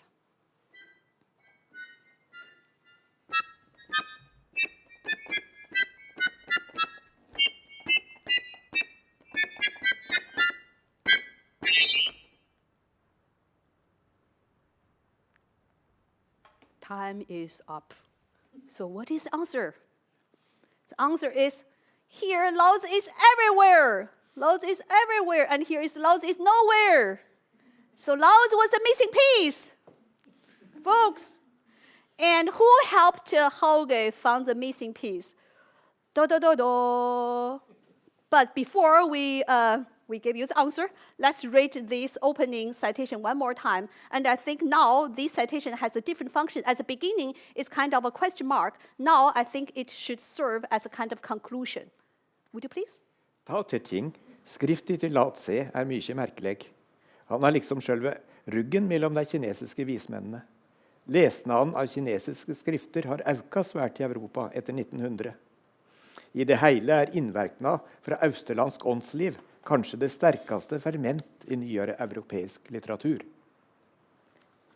C: Time is up. So what is the answer? The answer is, here Laozi is everywhere. Laozi is everywhere, and here is Laozi is nowhere. So Laozi was a missing piece, folks. And who helped Hauge find the missing piece? But before we give you the answer, let's read this opening citation one more time. And I think now this citation has a different function. At the beginning, it's kind of a question mark. Now I think it should serve as a kind of conclusion. Would you please?
B: Tao Te Ching, skriftet til Lao Tse, mye merkelig. Han liksom selve ruggen mellom de kinesiske vismennene. Lesnaden av kinesiske skrifter har auka svært i Europa etter 1900. I det hele innverkna fra austerlandsk åndsliv kanskje det sterkaste ferment i nyere europeisk litteratur.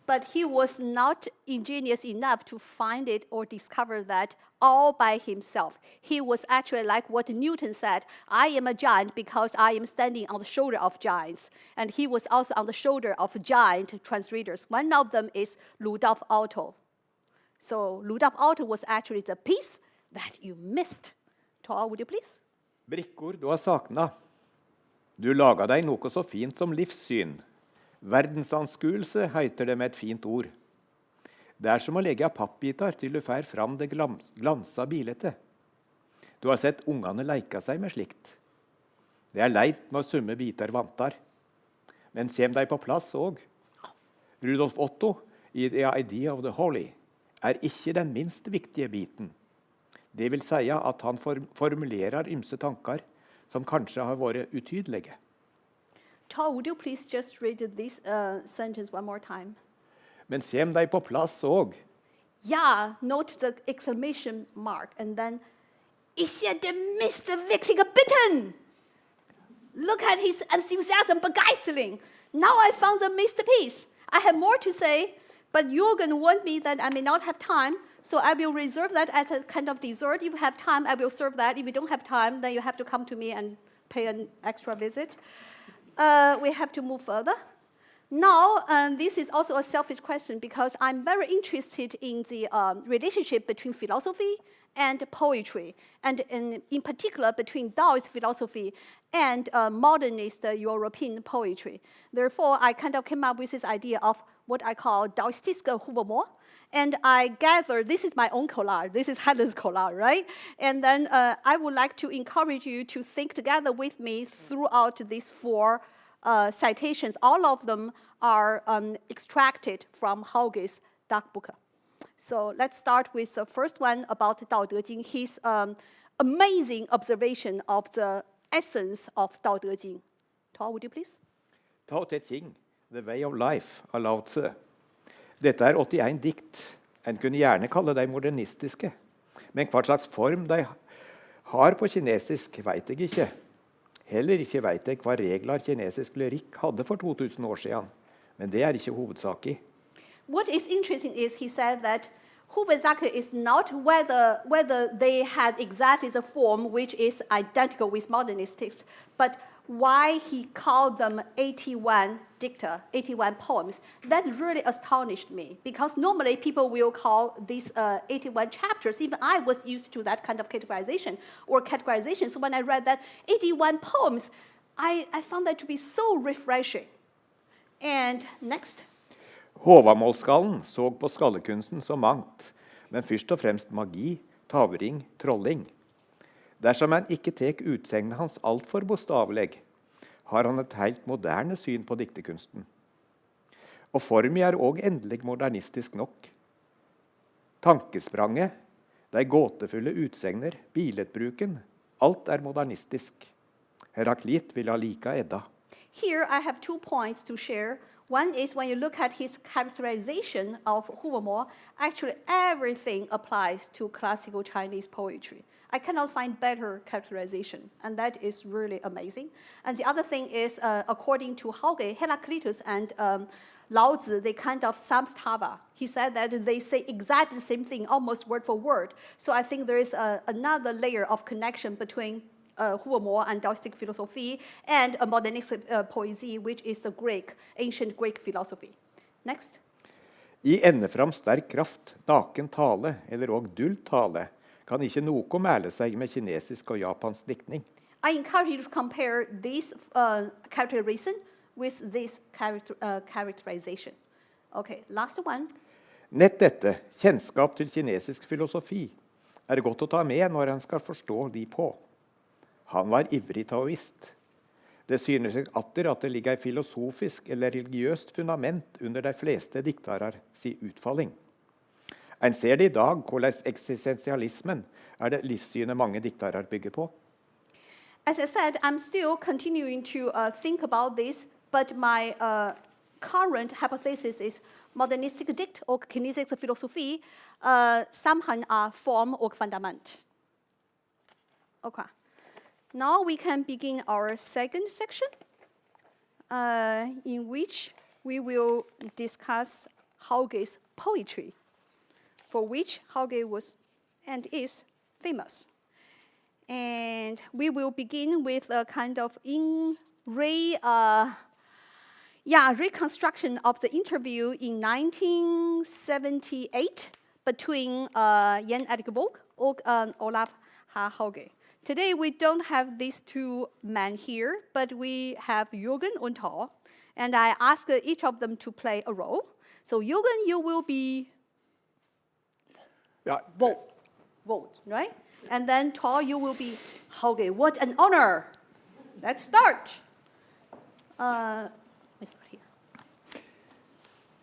C: But he was not ingenious enough to find it or discover that all by himself. He was actually like what Newton said, I am a giant because I am standing on the shoulder of giants. And he was also on the shoulder of giant translators. One of them is Rudolf Otto. So Rudolf Otto was actually the piece that you missed. Tor, would you please?
B: Brikkord du har sakna. Du laga deg noe så fint som livssyn. Verdensanskuelse heiter det med et fint ord. Det som å legge pappbitar til du fær fram det glansa bilete. Du har sett ungene leika seg med slikt. Det leit når summe bitar vantar. Men kjem de på plass òg. Rudolf Otto i The Idea of the Holy ikke den minst viktige biten. Det vil si at han formulerer ymse tankar som kanskje har vært utydelige.
C: Tor, would you please just read this sentence one more time?
B: Men kjem de på plass òg.
C: Ja, note the exclamation mark, and then, ikke det minste viktige biten! Look at his enthusiasm, begeistering. Now I found the missed piece. I have more to say, but Jürgen warned me that I may not have time, so I will reserve that as a kind of dessert. If you have time, I will serve that. If you don't have time, then you have to come to me and pay an extra visit. We have to move further. Now, this is also a selfish question because I'm very interested in the relationship between philosophy and poetry, and in particular between Taoist philosophy and modernist European poetry. Therefore, I kind of came up with this idea of what I call taoistisk humor. And I gather, this is my own collage, this is Helen's collage, right? And then I would like to encourage you to think together with me throughout these four citations. All of them are extracted from Hauge's Dagboek. So let's start with the first one about Tao Te Ching, his amazing observation of the essence of Tao Te Ching. Tor, would you please?
B: Tao Te Ching, The Way of Life av Lao Tse. Dette 81 dikt. En kunne gjerne kalle dem modernistiske. Men hva slags form de har på kinesisk, vet jeg ikke. Heller ikke vet jeg hva regler kinesisk lyrikk hadde for 2000 år siden. Men det ikke hovedsak i.
C: What is interesting is he said that Hubezake is not whether they had exactly the form which is identical with modernistics, but why he called them 81 dicta, 81 poems. That really astonished me, because normally people will call these 81 chapters. Even I was used to that kind of categorization. So when I read that 81 poems, I found that to be so refreshing. And next.
B: Håvamålskallen så på skallekunsten som mangt, men først og fremst magi, tavring, trolling. Dersom han ikke tek utsegnet hans alt for bokstavelig, har han et helt moderne syn på diktekunsten. Og formen også endelig modernistisk nok. Tankespranget, de gåtefulle utsegner, billedbruken, alt modernistisk. Heraklit ville ha lika Edda.
C: Here I have 2 points to share. One is when you look at his characterization of Huvemore, actually everything applies to classical Chinese poetry. I cannot find better characterization, and that is really amazing. And the other thing is, according to Hauge, Heraclitus and Lao Tzu, they kind of samstava. He said that they say exactly the same thing, almost word for word. So I think there is another layer of connection between Huvemore and taoistic philosophy and a modernistic poesy, which is the ancient Greek philosophy. Next.
B: I endefram sterk kraft, naken tale, eller og dult tale, kan ikke noe mæle seg med kinesisk og japansk diktning.
C: I encourage you to compare this characterization with this characterization. Okay, last one.
B: Nett dette, kjennskap til kinesisk filosofi, er godt å ta med når en skal forstå de på. Han var ivrig taoist. Det synes seg atter at det ligger filosofisk eller religiøst fundament under de fleste diktarer si utfalling. En ser det i dag hvordan eksistensialismen det livssynet mange diktarer bygger på.
C: As I said, I'm still continuing to think about this, but my current hypothesis is modernistisk dikt og kinesisk filosofi sammen form og fundament. Okay. Now we can begin our second section, in which we will discuss Hauge's poetry, for which Hauge was and is famous. And we will begin with a kind of reconstruction of the interview in 1978 between Jan Erik Vogt and Olav H. Hauge. Today we don't have these two men here, but we have Jürgen and Thor, and I ask each of them to play a role. So Jürgen, you will be Vogt, right? And then Thor, you will be Hauge. What an honor! Let's start.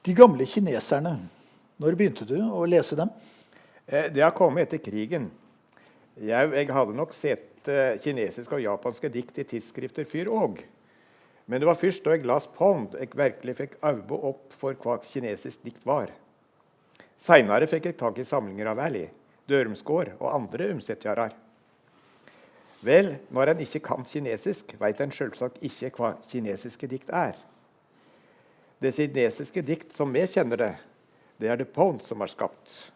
E: De gamle kineserne, når begynte du å lese dem?
B: Det har kommet etter krigen. Jeg hadde nok sett kinesiske og japanske dikt i tidsskrifter før også. Men det var først da jeg las Pond jeg virkelig fikk øye opp for hva kinesisk dikt var. Senere fikk jeg tak i samlinger av Valley, Dørmsgård og andre omsettere. Vel, når en ikke kan kinesisk, vet en selvsagt ikke hva kinesiske dikt er. Det kinesiske dikt som vi kjenner det, det det Pond som har skapt.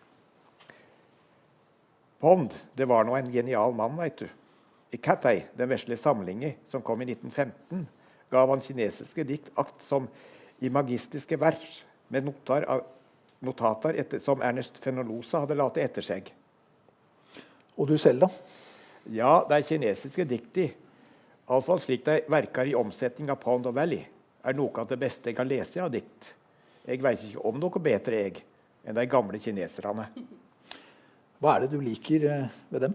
B: Pond, det var nå en genial mann, vet du. I Cathay, den vesle samlingen som kom i 1915, gav han kinesiske dikt akt som i magistiske vers, med notater som Ernest Fenolosa hadde latt etter seg.
E: Og du selv da?
B: Ja, de kinesiske dikti, i alle fall slik de verker i omsetning av Pond og Valley, noe av det beste jeg har lest av dikt. Jeg vet ikke om noe bedre enn de gamle kineserne.
E: Hva det du liker ved dem?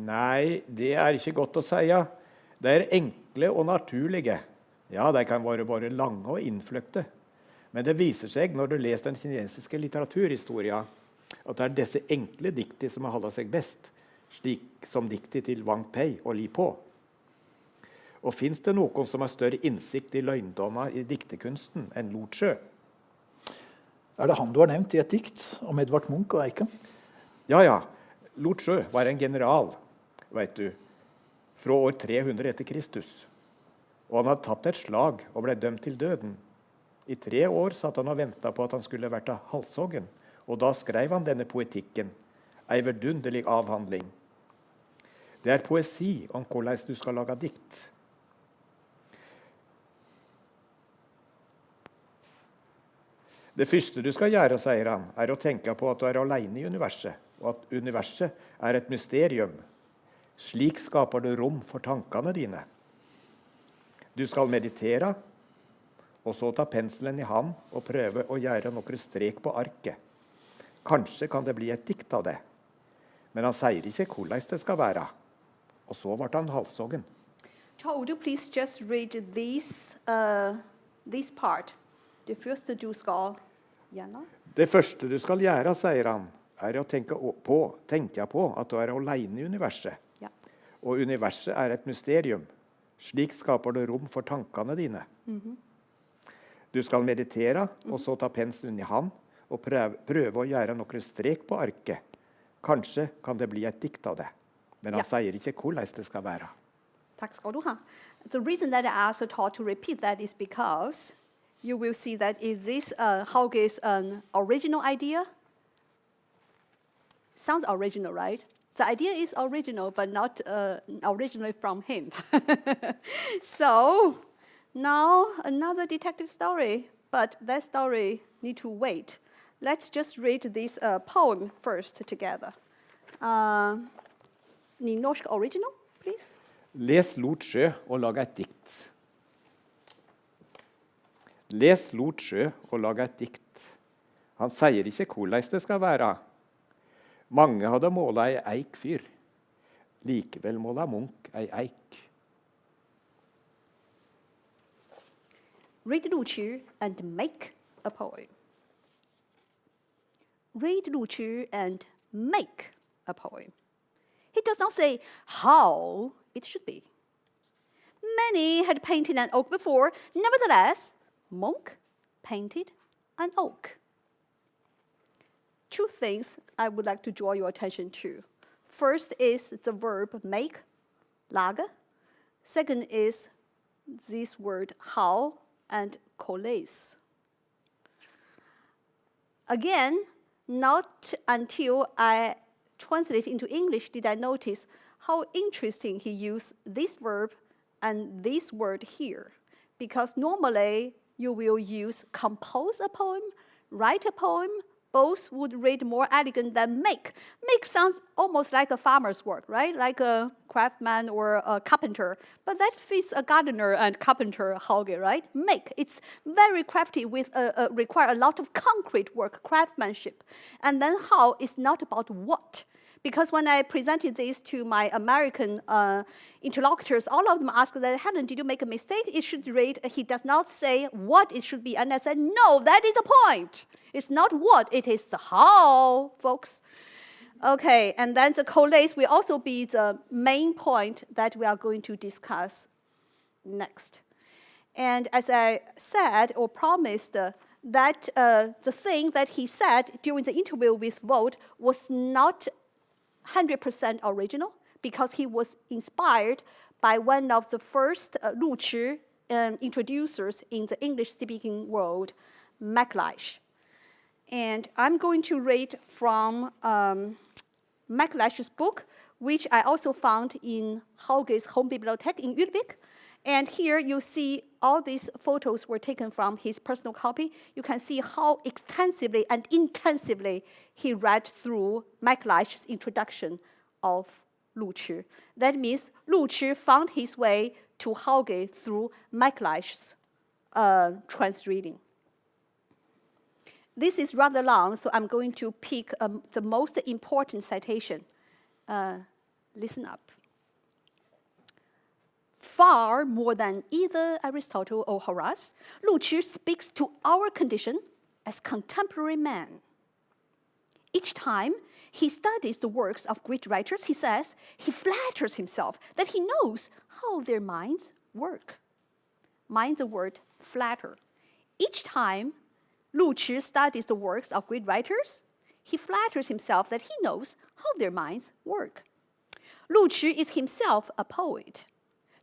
B: Nei, det ikke godt å si. De enkle og naturlige. Ja, de kan være bare lange og innfløkte. Men det viser seg når du leser den kinesiske litteraturhistorien, at det disse enkle dikti som har holdt seg best, slik som dikti til Wang Pei og Li Po. Og finnes det noen som har større innsikt i løgndommer i diktekunsten enn Lotsjø?
E: Det han du har nevnt i et dikt om Edvard Munch og Eika?
B: Ja. Lotsjø var en general, vet du, fra år 300 etter Kristus. Og han hadde tapt et slag og ble dømt til døden. I 3 år satt han og ventet på at han skulle vært halshoggen, og da skrev han denne poetikken, en verdunderlig avhandling. Det poesi om hvordan du skal lage dikt. Det første du skal gjøre, sier han, å tenke på at du alene i universet, og at universet et mysterium. Slik skaper du rom for tankene dine. Du skal meditere, og så ta penselen i hand og prøve å gjøre noen strek på arket. Kanskje kan det bli et dikt av det. Men han sier ikke hvordan det skal være. Og så ble han halshoggen.
C: Would you please just read this part? Det første du skal gjøre?
B: Det første du skal gjøre, sier han, å tenke på at du alene i universet.
C: Ja.
B: Og universet et mysterium. Slik skaper du rom for tankene dine. Du skal meditere, og så ta penselen i hand, og prøve å gjøre noen strek på arket. Kanskje kan det bli et dikt av det. Men han sier ikke hvordan det skal være.
C: Takk skal du ha. The reason that I asked Todd to repeat that is because you will see that is this Hauge's original idea? Sounds original, right? The idea is original, but not originally from him. So now another detective story, but that story need to wait. Let's just read this poem first together. Nynorsk original, please.
B: Les Lot sjø og lag et dikt. Les Lot sjø og lag et dikt. Han sier ikke hvordan det skal være. Mange hadde målet ei eik fyr. Likevel målet Munch ei eik.
C: Read literature and make a poem. Read literature and make a poem. He does not say how it should be. Many had painted an oak before. Nevertheless, Munch painted an oak. Two things I would like to draw your attention to. First is the verb make, lage. Second is this word how and coalesce. Again, not until I translate into English did I notice how interesting he used this verb and this word here. Because normally you will use compose a poem, write a poem. Both would read more elegant than make. Make sounds almost like a farmer's work, right? Like a craftsman or a carpenter. But that fits a gardener and carpenter Hauge, right? Make. It's very crafty with require a lot of concrete work, craftsmanship. And then how is not about what. Because when I presented this to my American interlocutors, all of them asked that, Helen, did you make a mistake? It should read, he does not say what it should be. And I said, no, that is the point. It's not what, it is the how, folks. Okay, and then the coalesce will also be the main point that we are going to discuss next. And as I said or promised, that the thing that he said during the interview with Vogt was not 100% original, because he was inspired by one of the first literature introducers in the English-speaking world, MacLeish. And I'm going to read from MacLeish's book, which I also found in Hauge's home bibliothèque in Ulvik. And here you see all these photos were taken from his personal copy. You can see how extensively and intensively he read through MacLeish's introduction of literature. That means literature found his way to Hauge through MacLeish's transreading. This is rather long, so I'm going to pick the most important citation. Listen up. Far more than either Aristotle or Horace, literature speaks to our condition as contemporary man. Each time he studies the works of great writers, he says he flatters himself that he knows how their minds work. Mind the word flatter. Each time literature studies the works of great writers, he flatters himself that he knows how their minds work. Literature is himself a poet.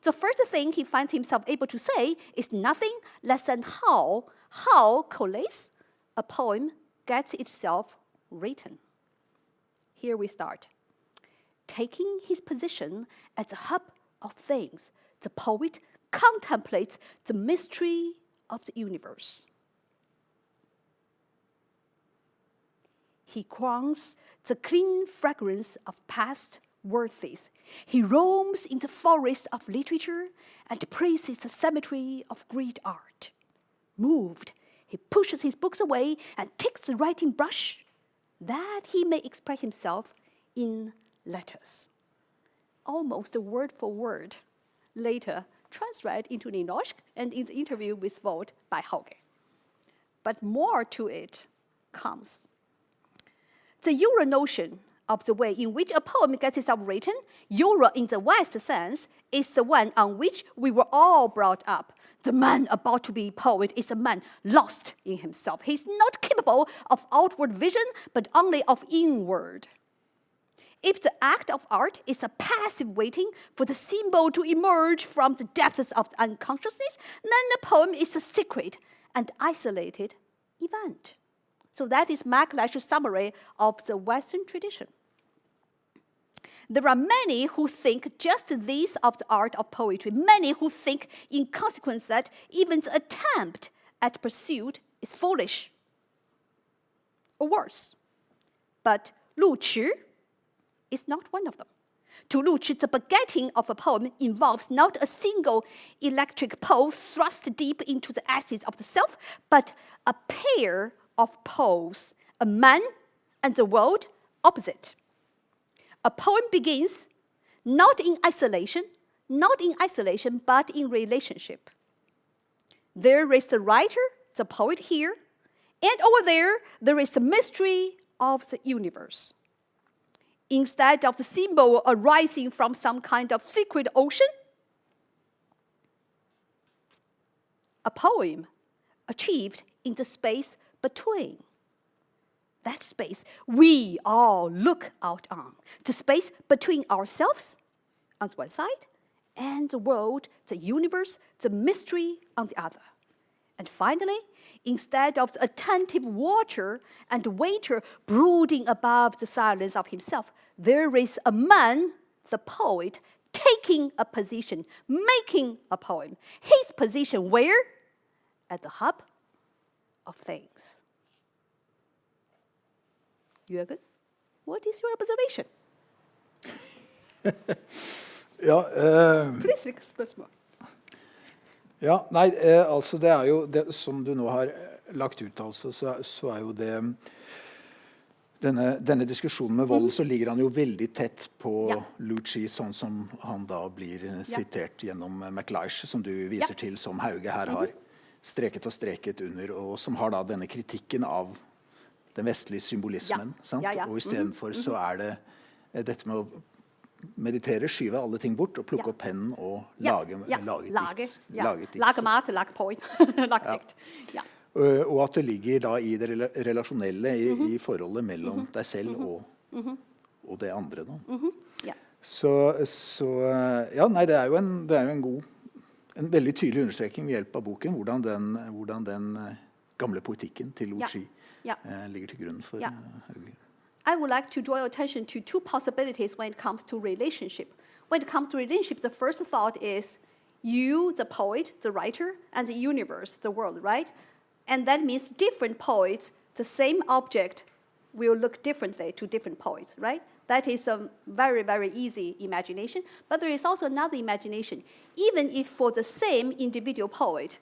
C: The first thing he finds himself able to say is nothing less than how coalesce a poem gets itself written. Here we start. Taking his position at the hub of things, the poet contemplates the mystery of the universe. He crowns the clean fragrance of past worthies. He roams in the forest of literature and praises the cemetery of great art. Moved, he pushes his books away and takes the writing brush that he may express himself in letters. Almost word for word, later translated into Nynorsk and in the interview with Vogt by Hauge. But more to it comes. The Euro notion of the way in which a poem gets itself written, Euro in the West sense, is the one on which we were all brought up. The man about to be a poet is a man lost in himself. He's not capable of outward vision, but only of inward. If the act of art is a passive waiting for the symbol to emerge from the depths of the unconsciousness, then the poem is a secret and isolated event. So that is Macklash's summary of the Western tradition. There are many who think just this of the art of poetry, many who think in consequence that even the attempt at pursuit is foolish or worse. But Lu Qi is not one of them. To Lu Qi, the begetting of a poem involves not a single electric pole thrust deep into the essence of the self, but a pair of poles, a man and the world opposite. A poem begins not in isolation, but in relationship. There is the writer, the poet here, and over there is the mystery of the universe. Instead of the symbol arising from some kind of secret ocean, a poem achieved in the space between. That space we all look out on. The space between ourselves on the one side and the world, the universe, the mystery on the other. And finally, instead of the attentive watcher and waiter brooding above the silence of himself, there is a man, the poet, taking a position, making a poem. His position where? At the hub of things. Jürgen, what is your observation? Please, spørsmål.
E: Ja, nei, altså det er jo det, som du nå har lagt ut, altså, så er jo det denne diskusjonen med vold, så ligger han jo veldig tett på Lu Qi, sånn som han da blir sitert gjennom Macklash, som du viser til, som Hauge her har streket og streket under, og som har da denne kritikken av den vestlige symbolismen, sant? Og i stedet for så er det dette med å meditere, skyve alle ting bort, og plukke opp pennen og lage dikt.
C: Lage mat, lage poem, lage dikt.
E: Og at det ligger da i det relasjonelle, i forholdet mellom deg selv og det andre. Da. Så ja, nei, det er jo en veldig tydelig understreking ved hjelp av boken, hvordan den gamle poetikken til Lu Qi ligger til grunn for Hauge.
C: I would like to draw your attention to two possibilities when it comes to relationship. When it comes to relationship, the first thought is you, the poet, the writer, and the universe, the world, right? And that means different poets, the same object will look differently to different poets, right? That is a very, very easy imagination. But there is also another imagination. Even if for the same individual poet,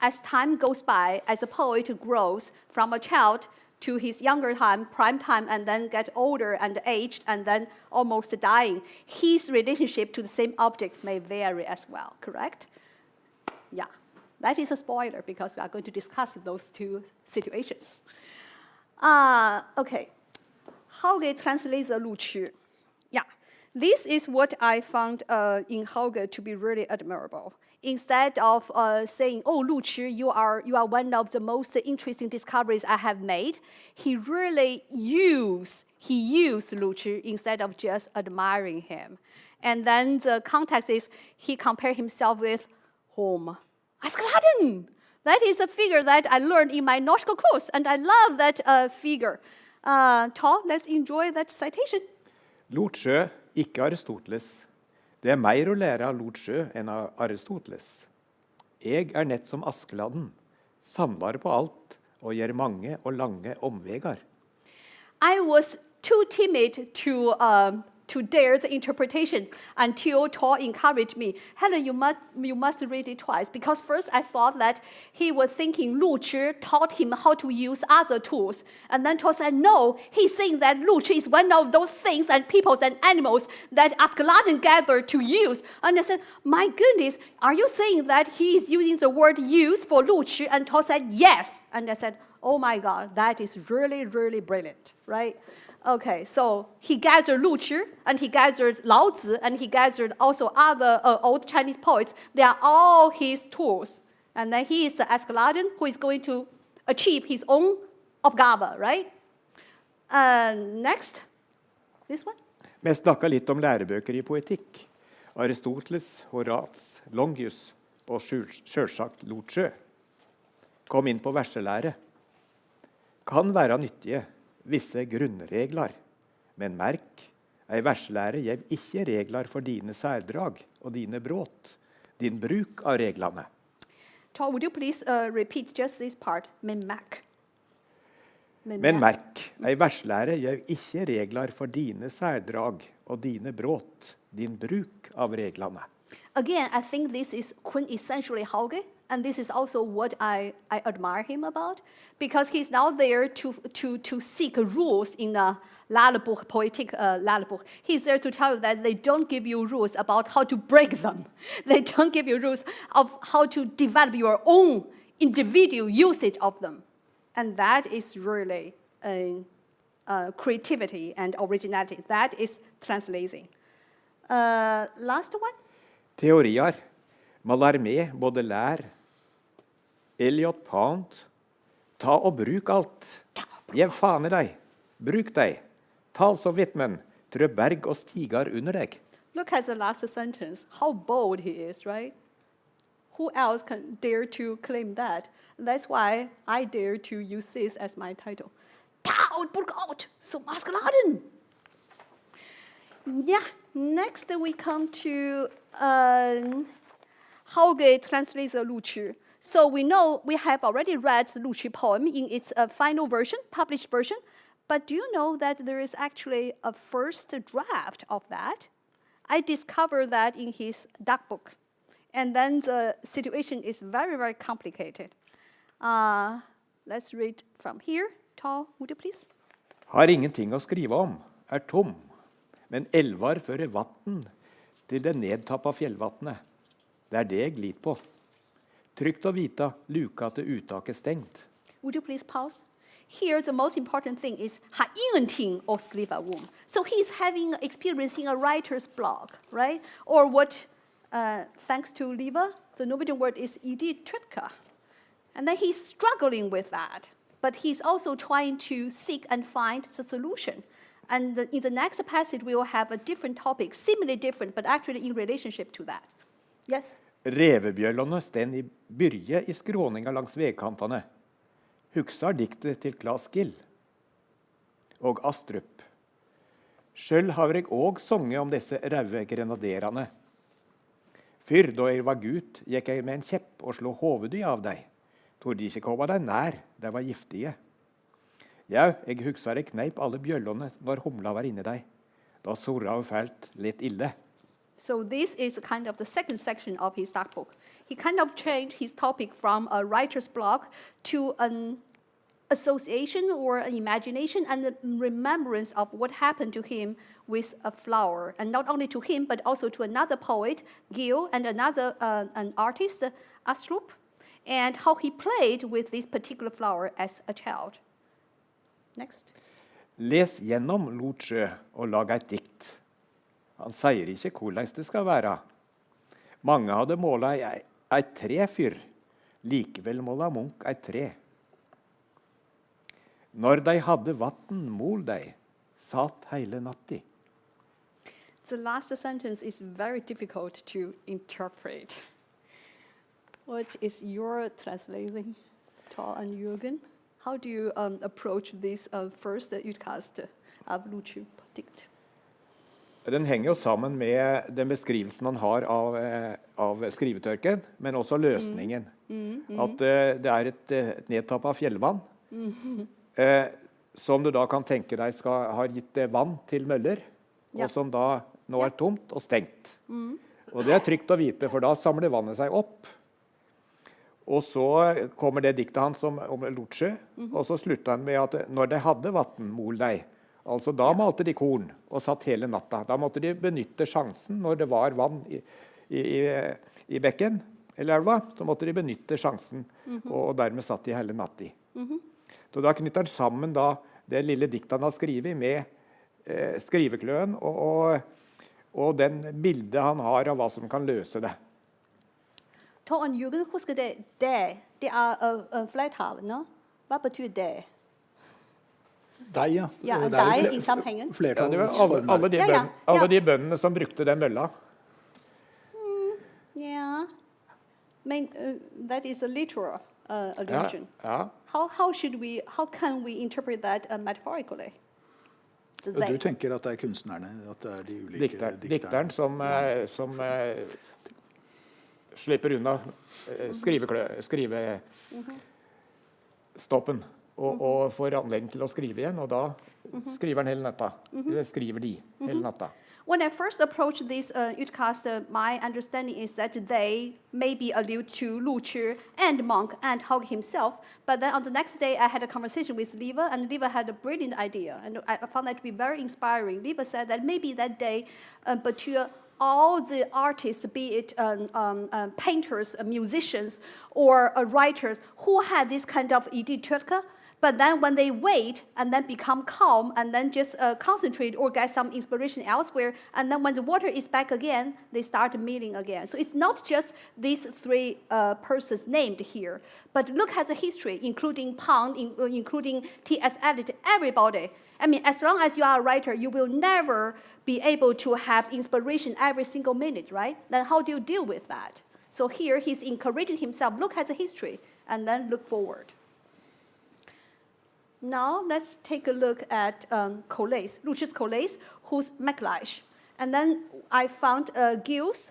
C: as time goes by, as a poet grows from a child to his younger time, prime time, and then get older and aged, and then almost dying, his relationship to the same object may vary as well, correct? Yeah, that is a spoiler because we are going to discuss those two situations. Okay, Hauge translates Lu Qi. Yeah, this is what I found in Hauge to be really admirable. Instead of saying, oh, Lu Qi, you are one of the most interesting discoveries I have made, he really used Lu Qi instead of just admiring him. And then the context is he compared himself with whom? Askeladden! That is a figure that I learned in my nautical course, and I love that figure. Tal, let's enjoy that citation.
B: Lu Qi, ikke Aristoteles. Det er mer å lære av Lu Qi enn av Aristoteles. Jeg nett som Askeladden, samler på alt og gjør mange og lange omvegar.
C: I was too timid to dare the interpretation until Tal encouraged me. Helen, you must read it twice. Because first I thought that he was thinking Lu Qi taught him how to use other tools. And then Tal said, no, he's saying that Lu Qi is one of those things and peoples and animals that Askeladden gathered to use. And I said, my goodness, are you saying that he is using the word use for Lu Qi? And Tal said, yes. And I said, oh my God, that is really, really brilliant, right? Okay, so he gathered Lu Qi, and he gathered Lao Tzu, and he gathered also other old Chinese poets. They are all his tools. And then he is the Escaladen who is going to achieve his own oppgave, right? Next, this one.
B: Vi snakket litt om lærebøker i poetikk. Aristoteles, Horats, Longius og selvsagt Lu Qi. Kom inn på verselære. Kan være nyttige visse grunnregler, men merk, ei verselære gjev ikke regler for dine særdrag og dine bråt, din bruk av reglene.
C: Paul, would you please repeat just this part? Men merk.
B: Men merk, ei verselære gjev ikke regler for dine særdrag og dine bråt, din bruk av reglene.
C: Again, I think this is quintessentially Hauge, and this is also what I admire him about, because he's now there to seek rules in a Laleboek, poetic Laleboek. He's there to tell you that they don't give you rules about how to break them. They don't give you rules of how to develop your own individual usage of them. And that is really creativity and originality. That is Translesing. Last one?
B: Teorier. Mallarmé, Baudelaire, Eliot Pound. Ta og bruk alt. Gjev faen i deg. Bruk deg. Tal så Whitman. Trø berg og stigar under deg.
C: Look at the last sentence. How bold he is, right? Who else can dare to claim that? That's why I dare to use this as my title. Ta og bruk alt, så maskeladen. Yeah, next we come to Hauge translates Lu Qi. So we know we have already read the Lu Qi poem in its final version, published version, but do you know that there is actually a first draft of that? I discovered that in his dark book. And then the situation is very, very complicated. Let's read from here. Ta, would you please?
B: Har ingenting å skrive om, tom. Men elvar fører vatten til det nedtappa fjellvattnet. Det det jeg glit på. Trygt å vita, luka til uttaket stengt.
C: Would you please pause? Here, the most important thing is har ingenting å skrive om. So he's experiencing a writer's block, right? Or what, thanks to Liva, the Norwegian word is idétrykke. And then he's struggling with that. But he's also trying to seek and find the solution. And in the next passage, we will have a different topic, seemingly different, but actually in relationship to that. Yes?
B: Revebjøllene sten i byrje i skråninga langs vegkantene. Huksar diktet til klassisk og Astrup. Sjøl har jeg òg songet om disse raude grenaderene. Før da jeg var gut, gikk jeg med en kjepp og slå hovedet av deg. Torde ikke komme deg nær, de var giftige. Ja, jeg husker jeg kneip alle bjøllene når humla var inni deg. Da sorra og fælt litt ille.
C: So this is kind of the second section of his dark book. He kind of changed his topic from a writer's block to an association or an imagination and a remembrance of what happened to him with a flower. And not only to him, but also to another poet, Gil, and another an artist, Astrup, and how he played with this particular flower as a child. Next.
B: Les gjennom Lu Qi og lag et dikt. Han sier ikke hvordan det skal være. Mange hadde målet et tre fyr, likevel målet Munch et tre. Når de hadde vatten mol deg, satt hele natti.
C: The last sentence is very difficult to interpret. What is your translating, Ta and Jürgen? How do you approach this first utkast of Lu Qi dikt?
B: Den henger jo sammen med den beskrivelsen han har av skrivetørken, men også løsningen. At det et nedtappet fjellvann, som du da kan tenke deg har gitt vann til møller, og som da nå tomt og stengt. Og det trygt å vite, for da samler vannet seg opp. Og så kommer det diktet hans om Lu Qi, og så slutter han med at når de hadde vatten, mol deg, altså da malte de korn og satt hele natta. Da måtte de benytte sjansen når det var vann i bekken eller elva, så måtte de benytte sjansen, og dermed satt de hele natta. Så da knytter han sammen da det lille diktet han har skrevet med skrivekløen og den bildet han har av hva som kan løse det.
C: Tåren, du kan huske det. Det flertall, no? Hva betyr det?
E: Deg, ja.
C: Ja,
E: Det er jo
C: deg i sammenhengen.
B: Ja, det var
E: flertallsformer.
B: alle de bøndene som brukte den mølla.
C: Yeah. I mean, that is a literal allusion.
B: Ja.
C: How can we interpret that metaphorically?
E: Og du tenker at det er kunstnerne, at det er de ulike
B: Dikteren som slipper unna skrivestoppen og får anledning til å skrive igjen, og da skriver han hele natta. Eller skriver de hele natta.
C: When I first approached this utkast, my understanding is that they maybe allude to Lu Chi and Monk and Hauge himself. But then on the next day, I had a conversation with Liva, and Liva had a brilliant idea, and I found that to be very inspiring. Liva said that maybe that day, Batur, all the artists, be it painters, musicians, or writers, who had this kind of idé tørke, but then when they wait and then become calm and then just concentrate or get some inspiration elsewhere, and then when the water is back again, they start meeting again. So it's not just these three persons named here, but look at the history, including Pang, including T.S. Eliot, everybody. I mean, as long as you are a writer, you will never be able to have inspiration every single minute, right? Then how do you deal with that? So here he's encouraging himself, look at the history, and then look forward. Now let's take a look at Collets, Lu Chi's Collets, who's Macleish. And then I found Gill's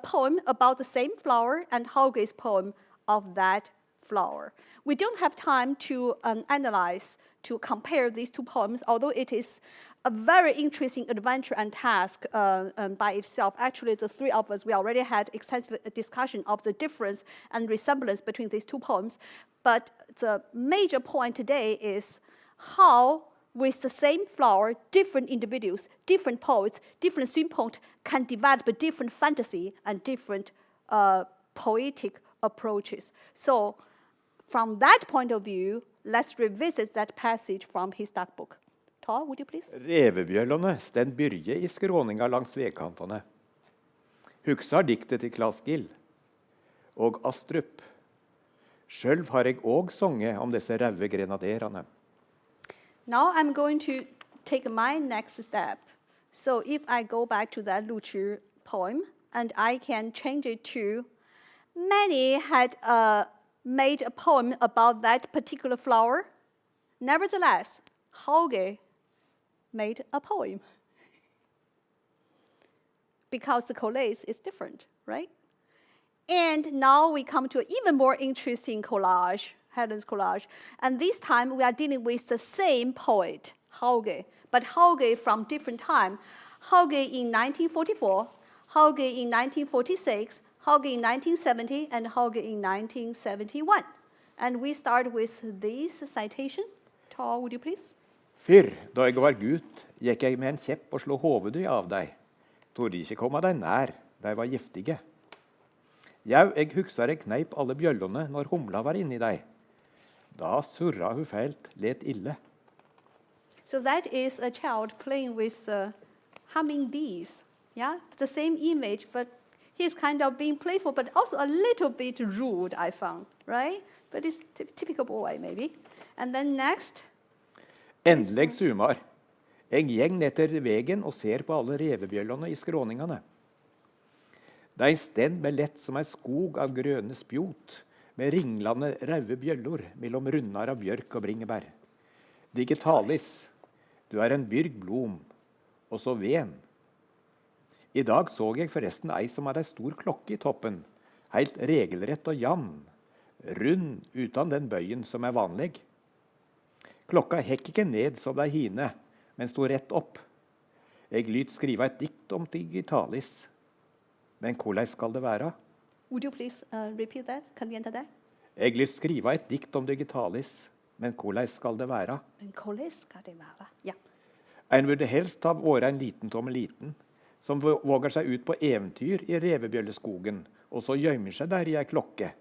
C: poem about the same flower and Hauge's poem of that flower. We don't have time to analyze, to compare these two poems, although it is a very interesting adventure and task by itself. Actually, the three of us, we already had extensive discussion of the difference and resemblance between these two poems. But the major point today is how, with the same flower, different individuals, different poets, different synpunkt can develop a different fantasy and different poetic approaches. So from that point of view, let's revisit that passage from his dagbook. Ta, would you please?
B: Revebjøllene sten byrje i skråninga langs vekantene. Hugsar diktet til Klaskill og Astrup. Sjølv har jeg òg songe om disse raude grenaderene.
C: Now I'm going to take my next step. So if I go back to that Lu Chi poem, and I can change it to, many had made a poem about that particular flower. Nevertheless, Hauge made a poem. Because the collage is different, right? And now we come to an even more interesting collage, Helen's collage. And this time we are dealing with the same poet, Hauge, but Hauge from different time. Hauge in 1944, Hauge in 1946, Hauge in 1970, and Hauge in 1971. And we start with this citation. Ta, would you please?
B: Fyrr, da jeg var gutt, gikk jeg med en kjepp og slo hovedet av deg. Torde ikke komme deg nær, de var giftige. Jau, jeg hugsar jeg kneip alle bjøllene når humla var inni deg. Da surra hun feilt, let ille.
C: So that is a child playing with humming bees. Yeah, the same image, but he's kind of being playful, but also a little bit rude, I found, right? But it's typical boy, maybe. And then next.
B: Endelig sumar. Jeg gjeng ned til vegen og ser på alle revebjøllene i skråningene. De sten med lett som en skog av grønne spjot, med ringlande raude bjøllor mellom rundar av bjørk og bringebær. Digitalis, du er en byrg blom, og så ven. I dag så jeg forresten ei som hadde en stor klokke i toppen, helt regelrett og jamn, rund utan den bøyen som er vanlig. Klokka hekk ikke ned som de hine, men stod rett opp. Jeg lyt skriva et dikt om digitalis. Men hvordan skal det være?
C: Would you please repeat that? Kan du gjenta det?
B: Jeg lyt skriva et dikt om digitalis, men hvordan skal det være?
C: Men hvordan skal det være? Ja.
B: En burde helst ha vært en liten tommeliten, som våger seg ut på eventyr i revebjølleskogen, og så gjemmer seg der i ei klokke,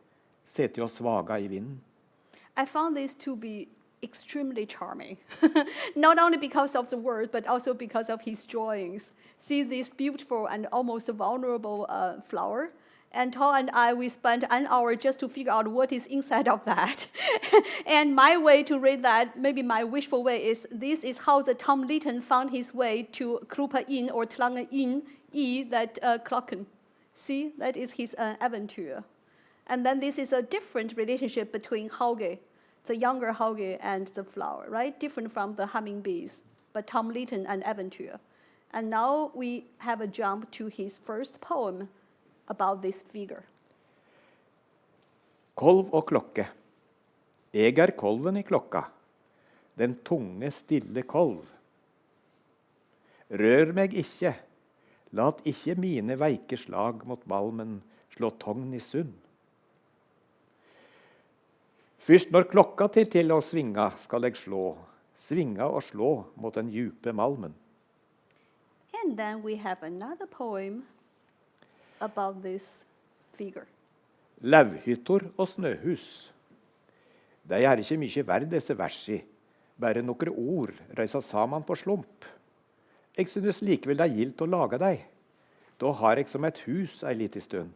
B: setter og svaga i vinden.
C: I found this to be extremely charming. Not only because of the words, but also because of his drawings. See this beautiful and almost vulnerable flower. And Tao and I, we spent an hour just to figure out what is inside of that. And my way to read that, maybe my wishful way, is this is how the Tom Lytton found his way to Krupa in or Tlange in I, that klokken. See, that is his adventure. And then this is a different relationship between Hauge, the younger Hauge, and the flower, right? Different from the hummingbees, but Tom Lytton and adventure. And now we have a jump to his first poem about this figure.
B: Kolv og klokke. Jeg er kolven i klokka, den tunge, stille kolv. Rør meg ikke, lat ikke mine veike slag mot malmen slå togn i sund. Først når klokka til å svinga, skal jeg svinga og slå mot den djupe malmen.
C: And then we have another poem about this figure.
B: Lauvhytter og snøhus. De er ikke mye verd, disse versi. Bare noen ord røysa sammen på slump. Jeg synes likevel det er gildt å lage deg. Da har jeg som et hus ei liten stund.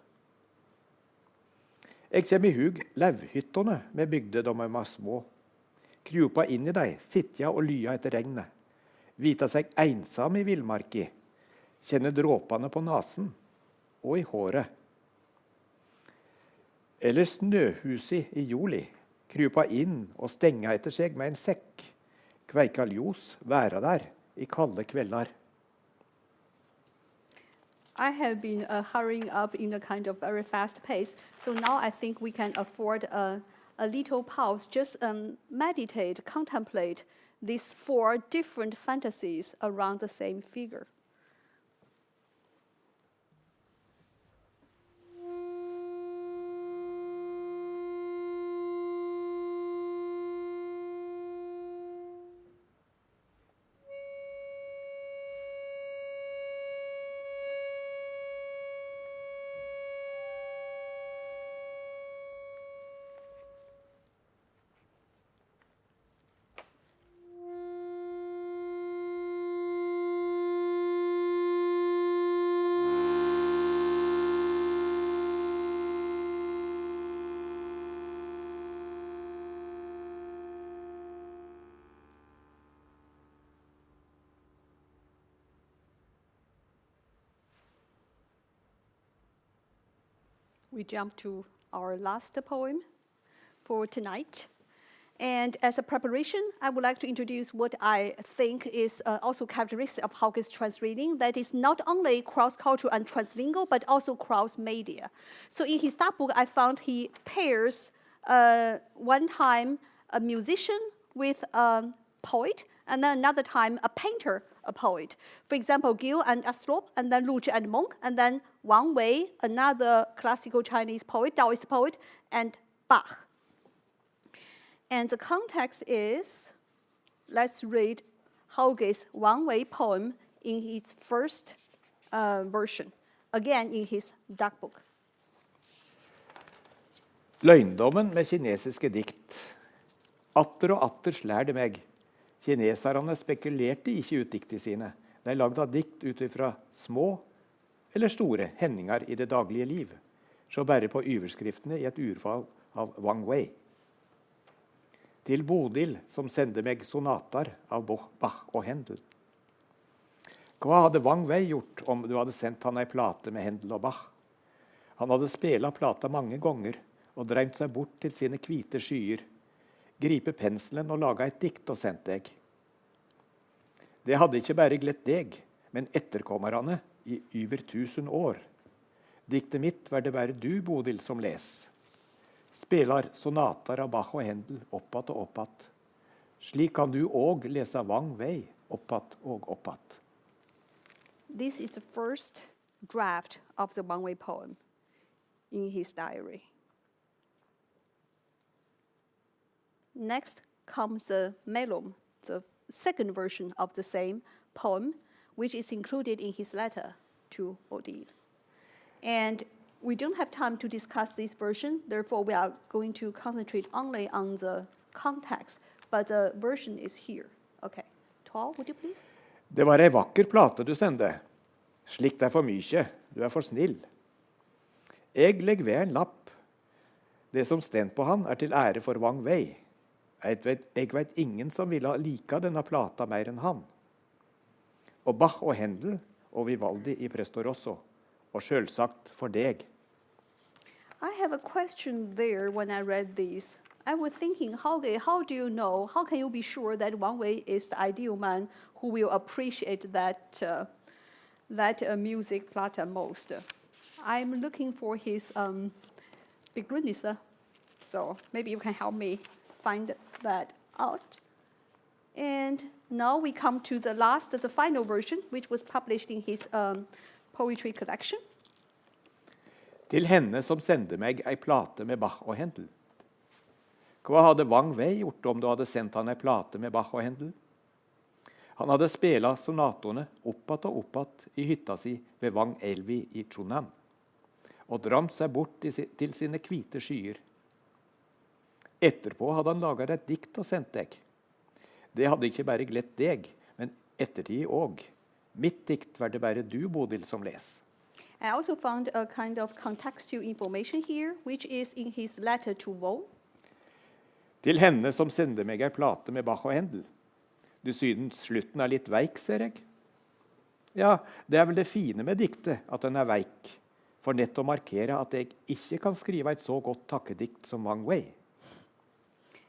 B: Jeg kommer i hug lauvhyttene vi bygde da vi var små. Krupa inn i deg, sittja og lya etter regnet. Vita seg einsam i villmarki. Kjenne dråpene på nasen og i håret. Eller snøhuset i juli. Krupa inn og stenga etter seg med en sekk. Kveika ljos, være der i kalde kvelder.
C: I have been hurrying up in a kind of very fast pace, so now I think we can afford a little pause, just meditate, contemplate these 4 different fantasies around the same figure. We jump to our last poem for tonight. And as a preparation, I would like to introduce what I think is also characteristic of Hauge's transreading, that is not only cross-cultural and translingual, but also cross-media. So in his that book, I found he pairs one time a musician with a poet, and then another time a painter, a poet. For example, Gil and Astrop, and then Lu Zhi and Monk, and then Wang Wei, another classical Chinese poet, Taoist poet, and Bach. And the context is, let's read Hauge's Wang Wei poem in its first version, again in his dark book.
B: Løgndommen med kinesiske dikt. Atter og atter slær det meg. Kineserne spekulerte ikke ut dikti sine. De lagde dikt ut fra små eller store hendinger i det daglige liv. Så bare på overskriftene i et urval av Wang Wei. Til Bodil, som sendte meg sonater av Bach og Händel. Hva hadde Wang Wei gjort om du hadde sendt han ei plate med Händel og Bach? Han hadde spelet plata mange ganger og drømt seg bort til sine hvite skyer, gripe penselen og lage et dikt og sendt deg. Det hadde ikke bare glett deg, men etterkommerne i over 1000 år. Diktet mitt var det bare du, Bodil, som les. Spelar sonater av Bach og Händel oppatt og oppatt. Slik kan du også lese Wang Wei oppatt og oppatt.
C: This is the first draft of the Wang Wei poem in his diary. Next comes the melum, the second version of the same poem, which is included in his letter to Bodil. And we don't have time to discuss this version, therefore we are going to concentrate only on the context but the version is here. Okay. Tall, would you please?
B: Det var ei vakker plate du sendte. Slikt for mykje, du for snill. Jeg legg ved en lapp. Det som stend på han til ære for Wang Wei. Jeg vet ingen som ville like denne plata mer enn han. Og Bach og Händel og Vivaldi i Presto Rosso. Og selvsagt for deg.
C: I have a question there when I read these. I was thinking, Hauge, how do you know, how can you be sure that Wang Wei is the ideal man who will appreciate that music plata most? I'm looking for his Begründnisse, so maybe you can help me find that out. And now we come to the final version, which was published in his poetry collection.
B: Til henne som sendte meg ei plate med Bach og Händel. Hva hadde Wang Wei gjort om du hadde sendt han ei plate med Bach og Händel? Han hadde spela sonatone oppatt og oppatt i hytta si ved Wang Elvi i Chunan, og dramt seg bort til sine hvite skyer. Etterpå hadde han laget et dikt og sendt deg. Det hadde ikke bare glett deg, men ettertid òg. Mitt dikt var det bare du, Bodil, som les.
C: I also found a kind of contextual information here, which is in his letter to Vo.
B: Til henne som sender meg ei plate med Bach og Händel. Du synes slutten litt veik, ser jeg. Ja, det vel det fine med diktet, at den veik, for nett å markere at jeg ikke kan skrive et så godt takkedikt som Wang Wei.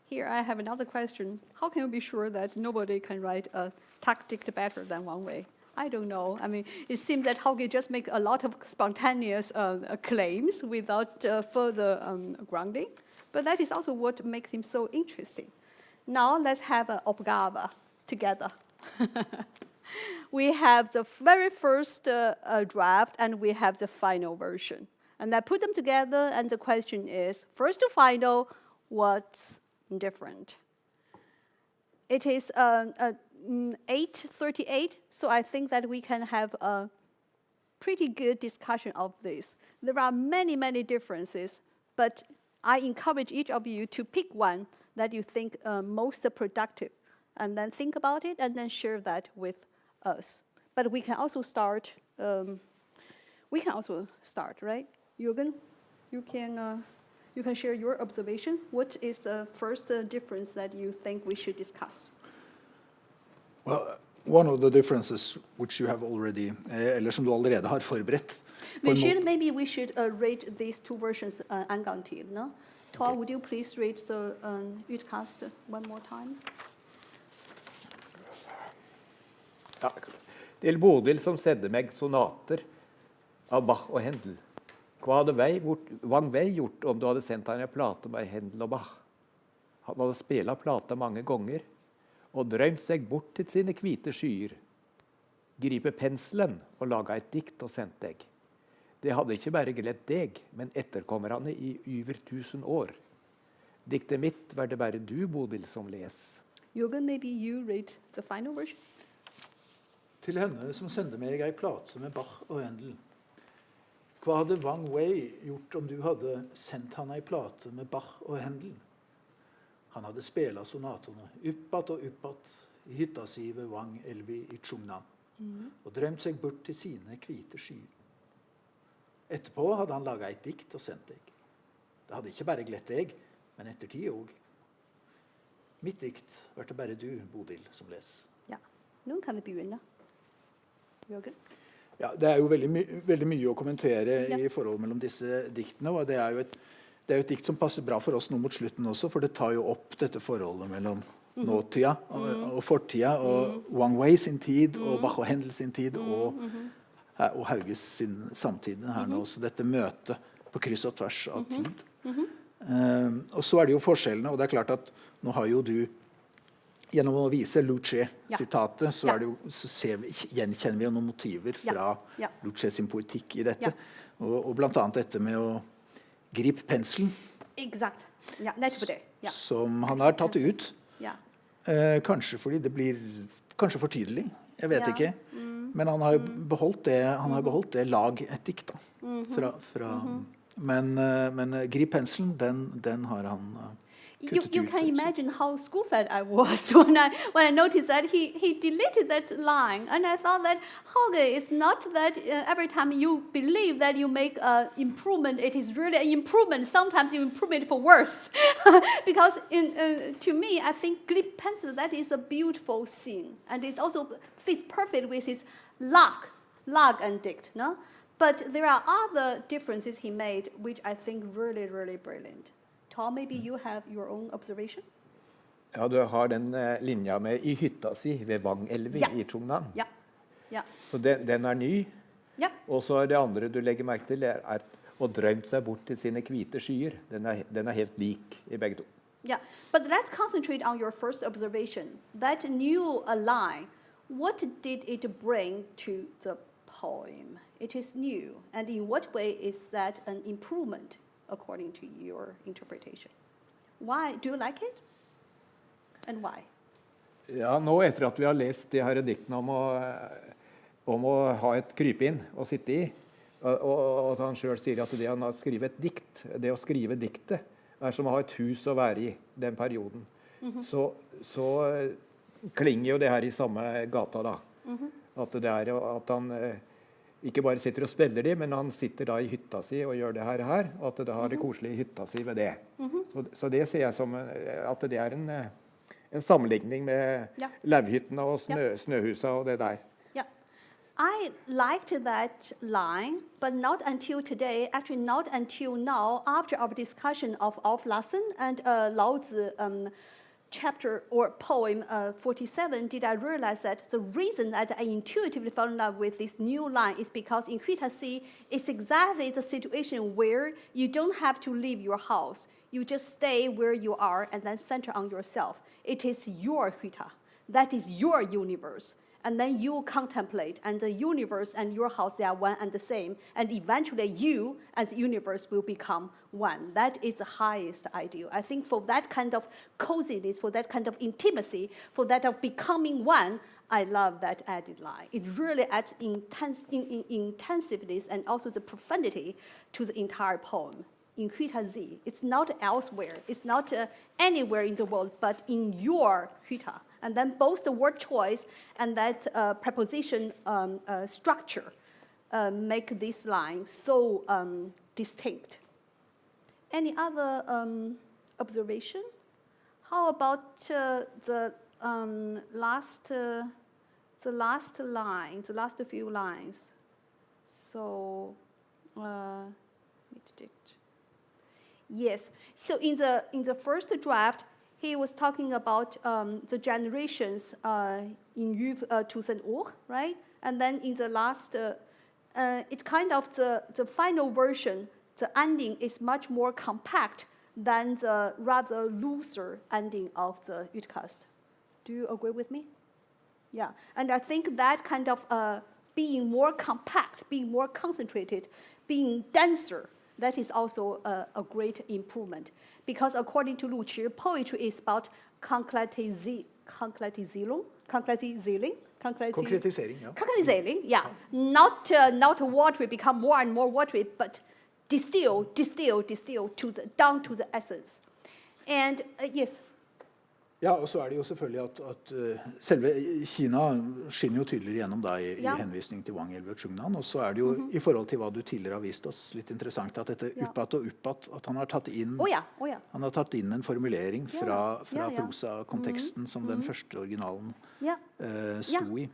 C: Here I have another question. How can you be sure that nobody can write a tactic better than Wang Wei? I don't know. I mean, it seems that Hauge just make a lot of spontaneous claims without further grounding. But that is also what makes him so interesting. Now let's have an oppgave together. We have the very first draft and we have the final version. And I put them together and the question is, first to final, what's different? It is 8:38, so I think that we can have a pretty good discussion of this. There are many, many differences, but I encourage each of you to pick one that you think most productive, and then think about it, and then share that with us. But we can also start. Right? Jürgen, you can share your observation. What is the first difference that you think we should discuss?
E: Well, one of the differences which you have already, eller som du allerede har forberedt.
C: Maybe we should rate these two versions en gang til, no? Tor, would you please read the utkast one more time?
B: Ja, til Bodil som sendte meg sonater av Bach og Händel. Hva hadde Wang Wei gjort om du hadde sendt han en plate med Händel og Bach? Han hadde spillet plata mange ganger, og drømt seg bort til sine hvite skyer. Gripe penselen og lage et dikt og sendt deg. Det hadde ikke bare glett deg, men etterkommerne i over 1000 år. Diktet mitt var det bare du, Bodil, som les.
C: Jürgen, maybe you read the final version?
E: Til henne som sendte meg ei plate med Bach og Händel. Hva hadde Wang Wei gjort om du hadde sendt han ei plate med Bach og Händel? Han hadde spillet sonatene uppatt og uppatt i hytta si ved Wang Elvi i Chungnan, og drømt seg bort til sine hvite skyer. Etterpå hadde han laget et dikt og sendt deg. Det hadde ikke bare glett deg, men ettertid også. Mitt dikt var det bare du, Bodil, som les.
C: Ja, nå kan vi begynne. Jørgen?
E: Ja, det jo veldig mye å kommentere i forhold mellom disse diktene, og det jo et dikt som passer bra for oss nå mot slutten også, for det tar jo opp dette forholdet mellom nåtida og fortida, og Wang Wei sin tid, og Bach og Händel sin tid, og Hauges sin samtid her nå. Så dette møtet på kryss og tvers av tid. Og så det jo forskjellene, og det klart at nå har jo du, gjennom å vise Luce-sitatet, så gjenkjenner vi jo noen motiver fra Luce sin poetikk i dette, og blant annet dette med å gripe penselen, som han har tatt ut, kanskje fordi det blir kanskje for tydelig, jeg vet ikke, men han har beholdt det lagetikk da, men grip penselen, den har han
C: You can imagine how school-fed I was when I noticed that he deleted that line, and I thought that Hauge is not that every time you believe that you make an improvement, it is really an improvement. Sometimes you improve it for worse, because to me, I think Glib pencil, that is a beautiful scene, and it also fits perfect with his lag and dict. No, but there are other differences he made, which I think really, really brilliant. Tom, maybe you have your own observation?
B: Ja, du har den linja med i hytta si ved Vangelvi i Hvordan.
C: Ja. Ja.
B: Så den er ny.
C: Ja.
B: Og så er det andre du legger merke til, er å drømt seg bort til sine hvite skyer. Den er helt lik i begge to.
C: Yeah, but let's concentrate on your first observation. That new line, what did it bring to the poem? It is new, and in what way is that an improvement according to your interpretation? Why? Do you like it? And why?
B: Ja, nå etter at vi har lest de her diktene om å ha et krypinn å sitte i, og at han selv sier at det han har skrevet et dikt, det å skrive diktet, er som å ha et hus å være i den perioden. Så klinger jo det her i samme gata da. At det er at han ikke bare sitter og spiller de, men han sitter da i hytta si og gjør det her, og at det har det koselig i hytta si ved det. Så det ser jeg som at det er en sammenligning med lauvhyttene og snøhusa og det der.
C: I liked that line, but not until today, actually not until now, after our discussion of Auflassen and Lao Tzu chapter or poem 47, did I realize that the reason that I intuitively fell in love with this new line is because in Huita Si, it's exactly the situation where you don't have to leave your house. You just stay where you are and then center on yourself. It is your Huita. That is your universe. And then you contemplate, and the universe and your house, they are one and the same. And eventually you and the universe will become one. That is the highest ideal. I think for that kind of coziness, for that kind of intimacy, for that of becoming one, I love that added line. It really adds intensiveness and also the profundity to the entire poem. In Huita Zi, it's not elsewhere. It's not anywhere in the world, but in your Huita. And then both the word choice and that preposition structure make this line so distinct. Any other observation? How about the last line, the last few lines? So, yes. So in the first draft, he was talking about the generations in 2000 right? And then in the last, it's kind of the final version, the ending is much more compact than the rather looser ending of the utkast. Do you agree with me? Yeah, and I think that kind of being more compact, being more concentrated, being denser, that is also a great improvement. Because according to Lu Qi, poetry is about concretizing, yeah. Not watery, become more and more watery, but distill down to the essence. And yes.
E: Ja, og så er det jo selvfølgelig at selve Kina skinner jo tydeligere gjennom da i henvisning til Wang Elbert Chungnan, og så er det jo i forhold til hva du tidligere har vist oss litt interessant at dette uppat og uppat, at han har tatt inn, han har tatt inn en formulering fra prosa-konteksten som den første originalen sto i.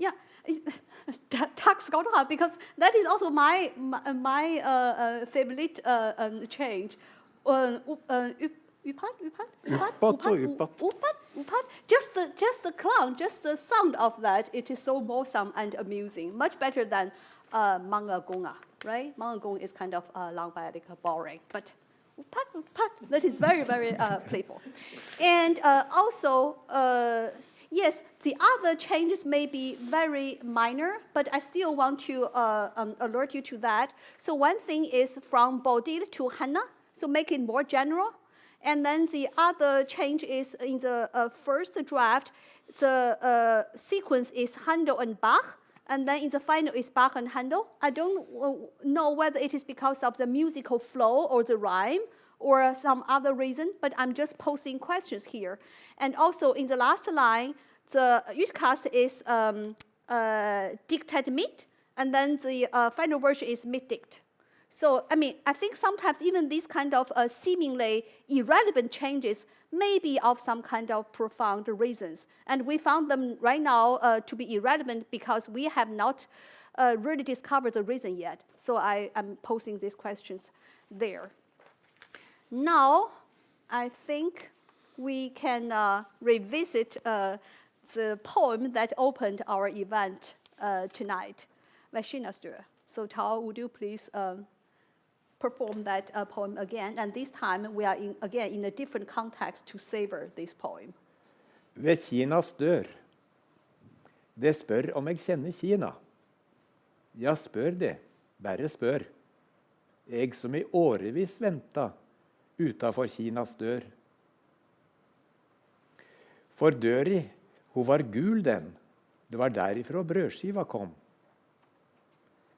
E: Ja.
C: Takk skal du ha, because that is also my favorite change. Uppat. Just the clown, just the sound of that, it is so wholesome and amusing. Much better than manga gonga, right? Manga gong is kind of long-biotic, boring, but uppat, that is very, very playful. And also, yes, the other changes may be very minor, but I still want to alert you to that. So one thing is from Bodil to Hanna, so make it more general. And then the other change is in the first draft, the sequence is Handel and Bach, and then in the final is Bach and Handel. I don't know whether it is because of the musical flow or the rhyme, or some other reason, but I'm just posing questions here. And also in the last line, the utkast is dictate mit, and then the final version is mit-dict. So, I mean, I think sometimes even these kind of seemingly irrelevant changes may be of some kind of profound reasons. And we found them right now to be irrelevant because we have not really discovered the reason yet. So I am posing these questions there. Now, I think we can revisit the poem that opened our event tonight, Verschiedener. So Tao, would you please perform that poem again? And this time we are again in a different context to savor this poem.
B: Ved Kinas dør. Det spør om jeg kjenner Kina. Ja, spør det. Bare spør. Jeg som I årevis venta utenfor Kinas dør. For døri, hun var gul den. Det var derifra brødskiva kom.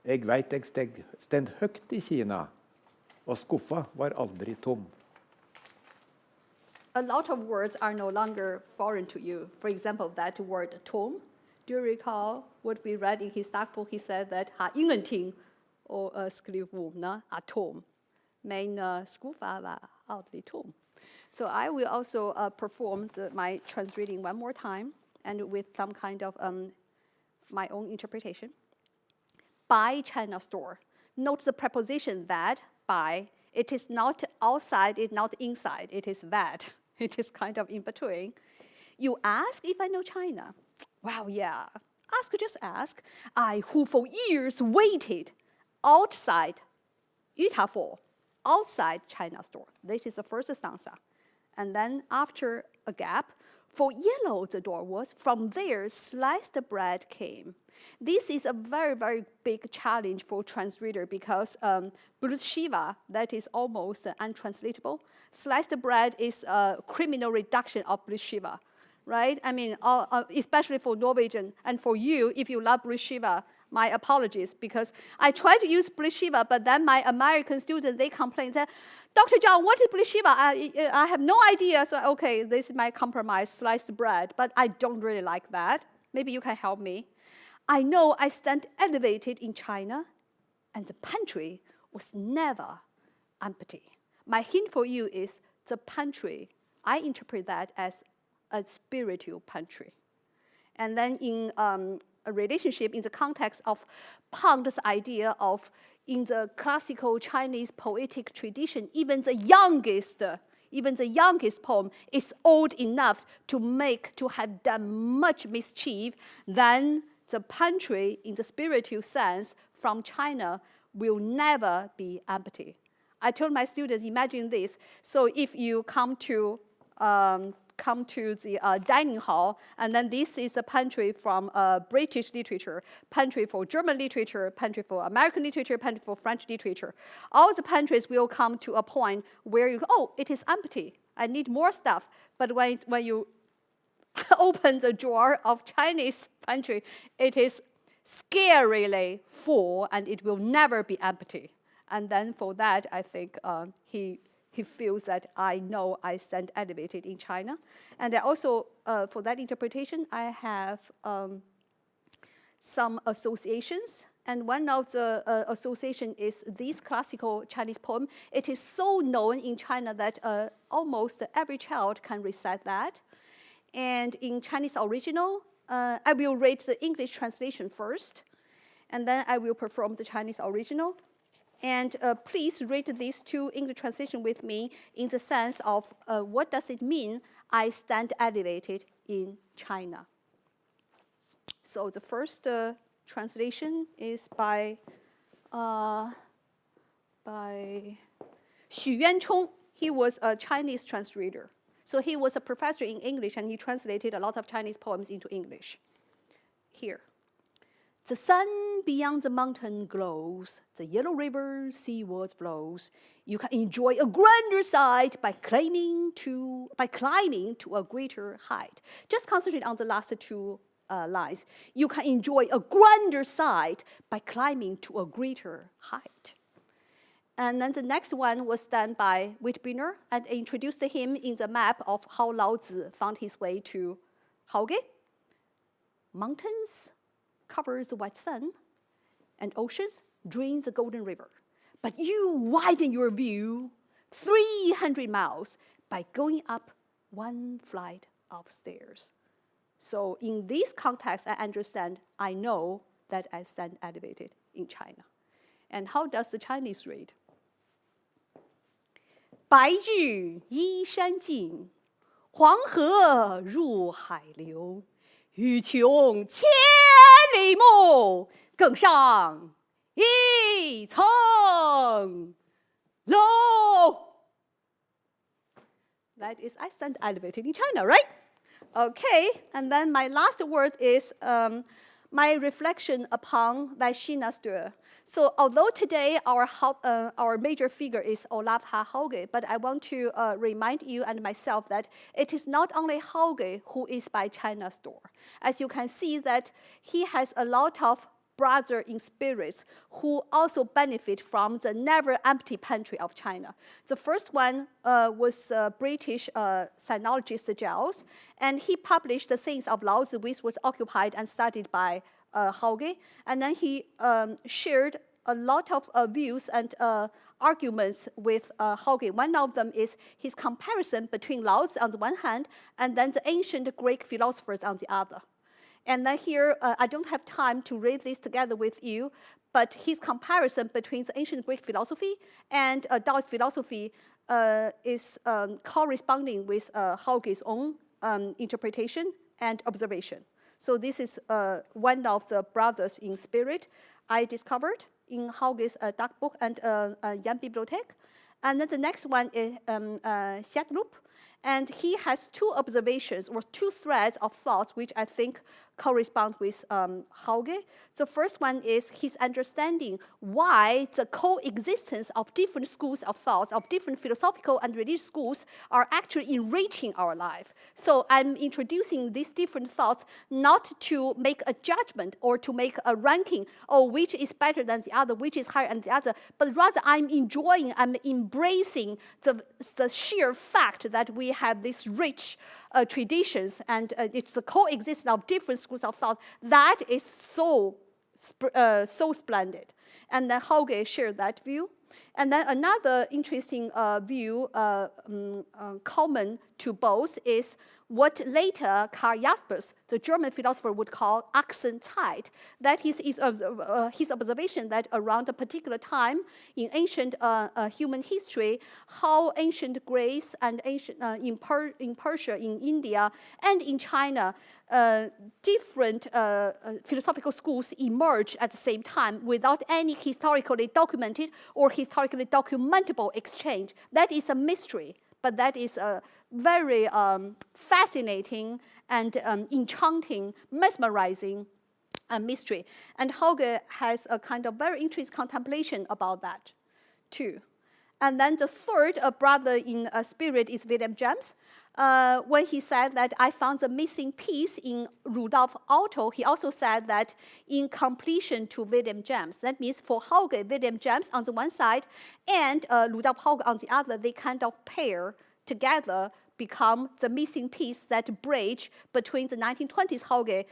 B: Jeg vet jeg stend høgt I Kina, og skuffa var aldri tom.
C: A lot of words are no longer foreign to you. For example, that word tom. Do you recall what we read in his dagboek? He said that ha ingenting og skrev om atom. Men skuffa var aldri tom. So I will also perform my transreading one more time, and with some kind of my own interpretation. By China's door. Note the preposition that, by. It is not outside, it's not inside, it is that. It is kind of in between. You ask if I know China. Wow, yeah. Just ask. I, who for years waited outside, outside China's door. This is the first stanza. And then after a gap, for yellow the door was, from there sliced bread came. This is a very, very big challenge for transreader because belyse, that is almost untranslatable. Sliced bread is a criminal reduction of belyse, right? I mean, especially for Norwegian, and for you, if you love belyse, my apologies, because I try to use belyse, but then my American students, they complain that, Dr. John, what is belyse? I have no idea, so okay, this is my compromise, sliced bread, but I don't really like that. Maybe you can help me. I know I stand elevated in China, and the pantry was never empty. My hint for you is the pantry. I interpret that as a spiritual pantry. And then in a relationship in the context of Pang's idea of, in the classical Chinese poetic tradition, even the youngest poem is old enough to have done much mischief, then the pantry in the spiritual sense from China will never be empty. I told my students, imagine this. So if you come to the dining hall, and then this is a pantry from British literature, pantry for German literature, pantry for American literature, pantry for French literature. All the pantries will come to a point where you go, oh, it is empty. I need more stuff. But when you open the drawer of Chinese pantry, it is scarily full, and it will never be empty. And then for that, I think he feels that I know I stand elevated in China. And I also, for that interpretation, I have some associations. And one of the association is this classical Chinese poem. It is so known in China that almost every child can recite that. And in Chinese original, I will read the English translation first, and then I will perform the Chinese original. And please read these two English translations with me in the sense of what does it mean, I stand elevated in China. So the first translation is by Xu Yuanchong. He was a Chinese translator. So he was a professor in English, and he translated a lot of Chinese poems into English. Here. The sun beyond the mountain glows, the yellow river seawards flows. You can enjoy a grander sight by climbing to a greater height. Just concentrate on the last two lines. You can enjoy a grander sight by climbing to a greater height. And then the next one was done by Wittbühner and introduced him in the map of how Lao Tzu found his way to Hauge. Mountains cover the white sun, and oceans drain the golden river. But you widen your view 300 miles by going up one flight of stairs. So in this context, I understand, I know that I stand elevated in China. And how does the Chinese read? 白日依山尽，黄河入海流。欲穷千里目，更上一层楼。 That is, I stand elevated in China, right? Okay, and then my last word is my reflection upon thy China stir. So although today our major figure is Olav H. Hauge, but I want to remind you and myself that it is not only Hauge who is by China's door. As you can see that he has a lot of brother in spirits who also benefit from the never empty pantry of China. The first one was British sinologist Giles, and he published the Sayings of Lao Tzu, which was occupied and studied by Hauge, and then he shared a lot of views and arguments with Hauge. One of them is his comparison between Lao Tzu on the one hand and then the ancient Greek philosophers on the other. And then here, I don't have time to read this together with you, but his comparison between the ancient Greek philosophy and Taoist philosophy is corresponding with Hauge's own interpretation and observation. So this is one of the brothers in spirit I discovered in Hauge's dark book and Jan Bibliothek. And then the next one is Shatloop. And he has two observations or two threads of thoughts which I think correspond with Hauge. The first one is his understanding why the coexistence of different schools of thought, of different philosophical and religious schools, are actually enriching our life. So I'm introducing these different thoughts not to make a judgment or to make a ranking, or which is better than the other, which is higher than the other, but rather I'm enjoying, I'm embracing the sheer fact that we have these rich traditions, and it's the coexistence of different schools of thought that is so splendid. And then Hauge shared that view. And then another interesting view common to both is what later Karl Jaspers, the German philosopher, would call Achsenzeit. That is his observation that around a particular time in ancient human history, how ancient Greece and ancient in Persia, in India, and in China, different philosophical schools emerged at the same time without any historically documented or historically documentable exchange. That is a mystery, but that is a very fascinating and enchanting, mesmerizing mystery. And Hauge has a kind of very interesting contemplation about that, too. And then the third brother in spirit is William James. When he said that I found the missing piece in Rudolf Otto, he also said that in completion to William James. That means for Hauge, William James on the one side and Rudolf Hauge on the other, they kind of pair together, become the missing piece that bridge between the 1920s Hauge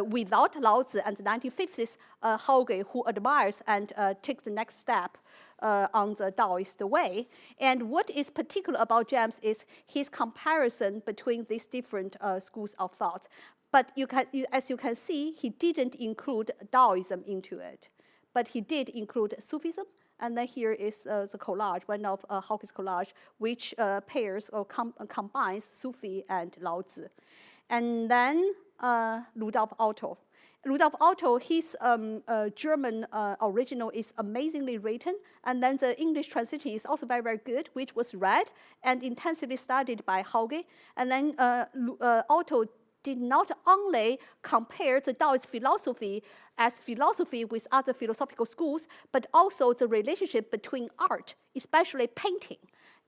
C: without Lao Tzu and the 1950s Hauge who admires and takes the next step on the Taoist way. And what is particular about James is his comparison between these different schools of thought. But as you can see, he didn't include Taoism into it, but he did include Sufism. And then here is the collage, one of Hauge's collage, which pairs or combines Sufi and Lao Tzu. And then Rudolf Otto. Rudolf Otto, his German original is amazingly written, and then the English translation is also very, very good, which was read and intensively studied by Hauge. And then Otto did not only compare the Taoist philosophy as philosophy with other philosophical schools, but also the relationship between art, especially painting,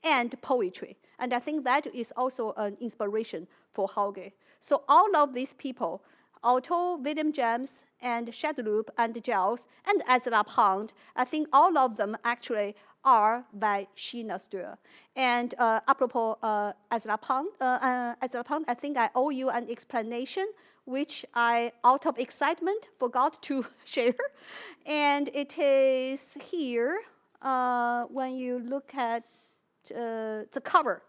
C: and poetry. And I think that is also an inspiration for Hauge. So all of these people, Otto, William James, and Shadloop, and Giles, and Ezra Pound, I think all of them actually are by China Steur. And apropos Ezra Pound, I think I owe you an explanation, which I, out of excitement, forgot to share. And it is here when you look at the cover.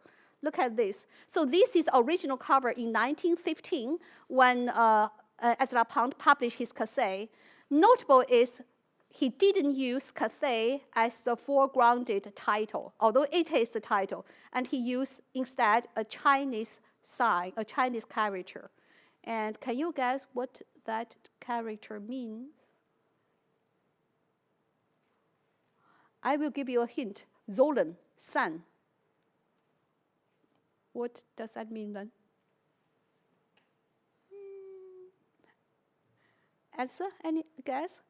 C: Look at this. So this is original cover in 1915 when Ezra Pound published his Cathay. Notable is he didn't use Cathay as the foregrounded title, although it is the title, and he used instead a Chinese sign, a Chinese character. And can you guess what that character means? I will give you a hint. Zolen, sun. What does that mean then? Answer? Any guess?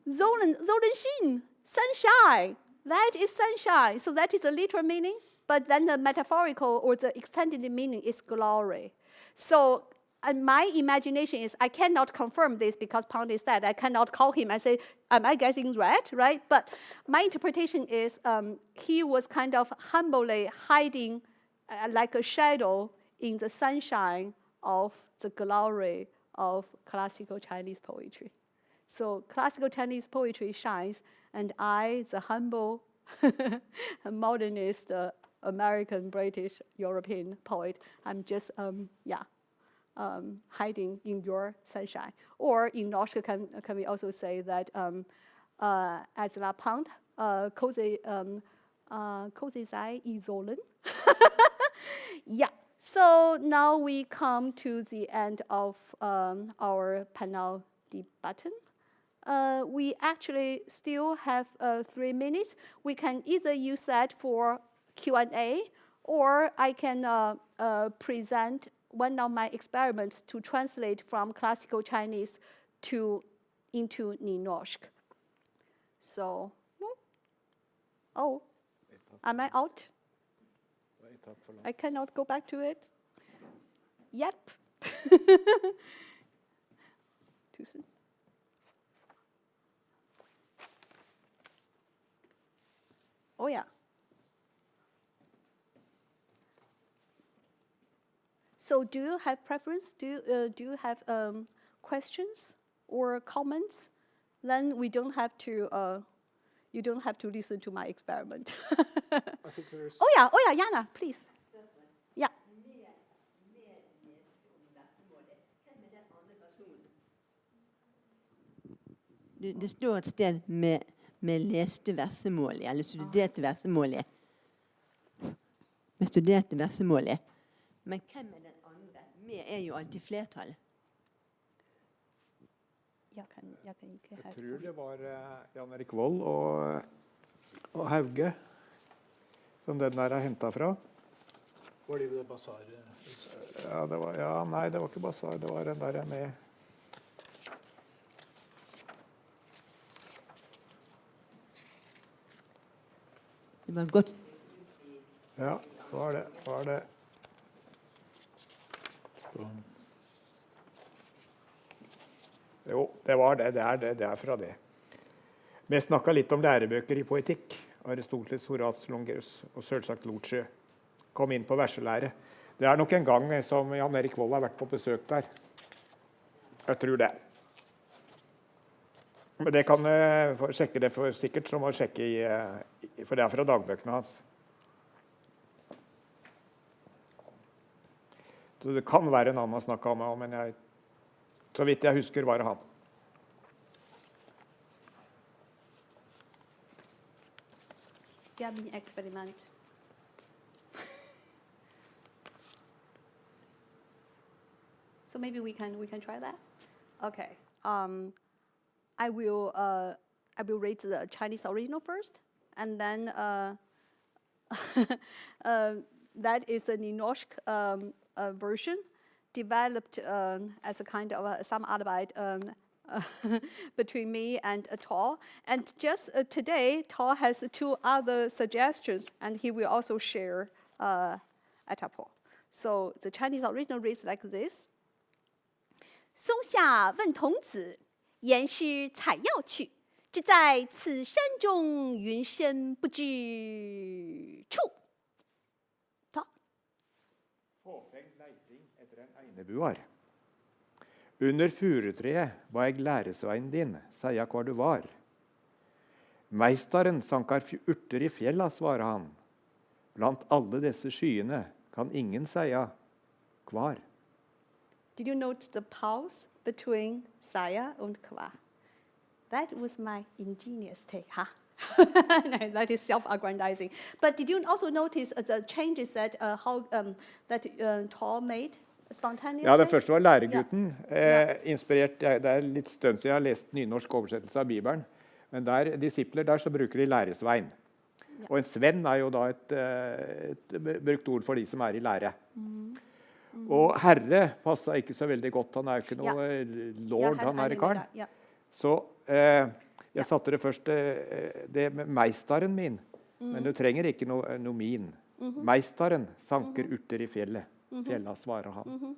C: Zolenxin, sunshine. That is sunshine. So that is the literal meaning. But then the metaphorical or the extended meaning is glory. So my imagination is, I cannot confirm this because Pound is dead. I cannot call him and say, am I guessing right? But my interpretation is he was kind of humbly hiding like a shadow in the sunshine of the glory of classical Chinese poetry. So classical Chinese poetry shines, and I, the humble modernist American, British, European poet, I'm just, hiding in your sunshine. Or in Norsk, can we also say that as la Pound, cozy sei I Zolen. Yeah, so now we come to the end of our panel debate. We actually still have 3 minutes. We can either use that for Q&A, or I can present one of my experiments to translate from classical Chinese into Nynorsk. So, oh, am I out? I cannot go back to it. Yep. Tusen. Oh yeah. So do you have preference? Do you have questions or comments? Then we don't have to. You don't have to listen to my experiment.
E: I think there's...
C: Oh yeah, Jana, please. Yeah.
F: Det står et sted med leste versemål, eller studerte versemål. Med studerte versemål. Men hvem den andre? Med jo alltid flertall.
B: Jeg tror det var Jan Erik Vold og Hauge som den der hentet fra.
E: Var det ved basar?
B: Nei, det var ikke basar, det var den der med...
F: Det var godt.
B: Ja, var det. Jo, det var det. Det er fra det. Vi snakket litt om lærebøker i poetikk. Aristoteles, Horace, Longerus og selvsagt Lortsjø kom inn på verselære. Det er nok en gang som Jan Erik Vold har vært på besøk der. Jeg tror det. Men det kan sjekke det for sikkert, som å sjekke for det er fra dagbøkene hans. Så det kan være en annen å snakke om, men så vidt jeg husker var det han.
C: Det er min eksperiment. So maybe we can try that. Okay. I will read the Chinese original first, and then that is a Nynorsk version developed as a kind of a samarbeit between me and Tor. And just today, Tor has 2 other suggestions, and he will also share etappo. So the Chinese original reads like this. 松下问童子，言师采药去。只在此山中，云深不知处。
B: Fåfeng leiting etter en einebuar. Under furutreet var jeg læresveien din, sa jeg hvor du var. Meisteren sankar urter i fjella, svarer han. Blant alle disse skyene kan ingen seia kvar.
C: Did you note the pause between saya and kva? That was my ingenious take, huh? No, that is self-aggrandizing. But did you also notice the changes that Thor made spontaneously?
B: Ja, det første var læregutten. Inspirert, det er litt stund siden jeg har lest nynorsk oversettelse av Bibelen. Men der, disipler der så bruker de læresvein. Og en svenn er jo da et brukt ord for de som er i lære. Og herre passet ikke så veldig godt. Han er jo ikke noe lord, han er i karen. Så jeg satte det først det med meisteren min. Men du trenger ikke noe min. Meisteren sanker urter i fjellet. Fjella, svarer han.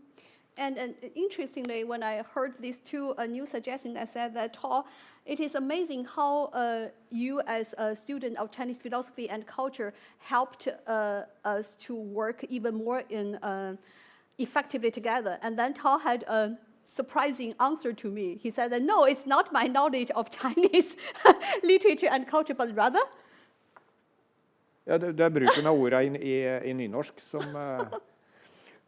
C: And interestingly, when I heard these two new suggestions, I said that it is amazing how you, as a student of Chinese philosophy and culture, helped us to work even more effectively together. And then Tao had a surprising answer to me. He said that, no, it's not my knowledge of Chinese literature and culture, but rather...
B: Ja, det er bruken av ordene i nynorsk som...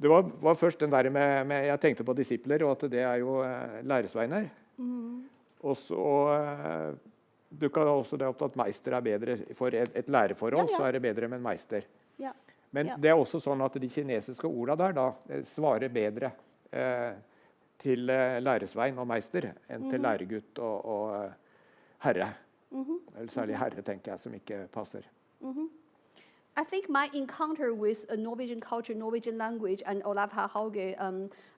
B: Det var først den der med jeg tenkte på disipler, og at det er jo læresveiner. Og så dukket også det opp at meister er bedre. For et læreforhold så er det bedre med en meister. Men det er også sånn at de kinesiske ordene der da svarer bedre til læresvein og meister enn til læregutt og herre. Eller særlig herre, tenker jeg, som ikke passer.
C: I think my encounter with Norwegian culture, Norwegian language, and Olav H. Hauge,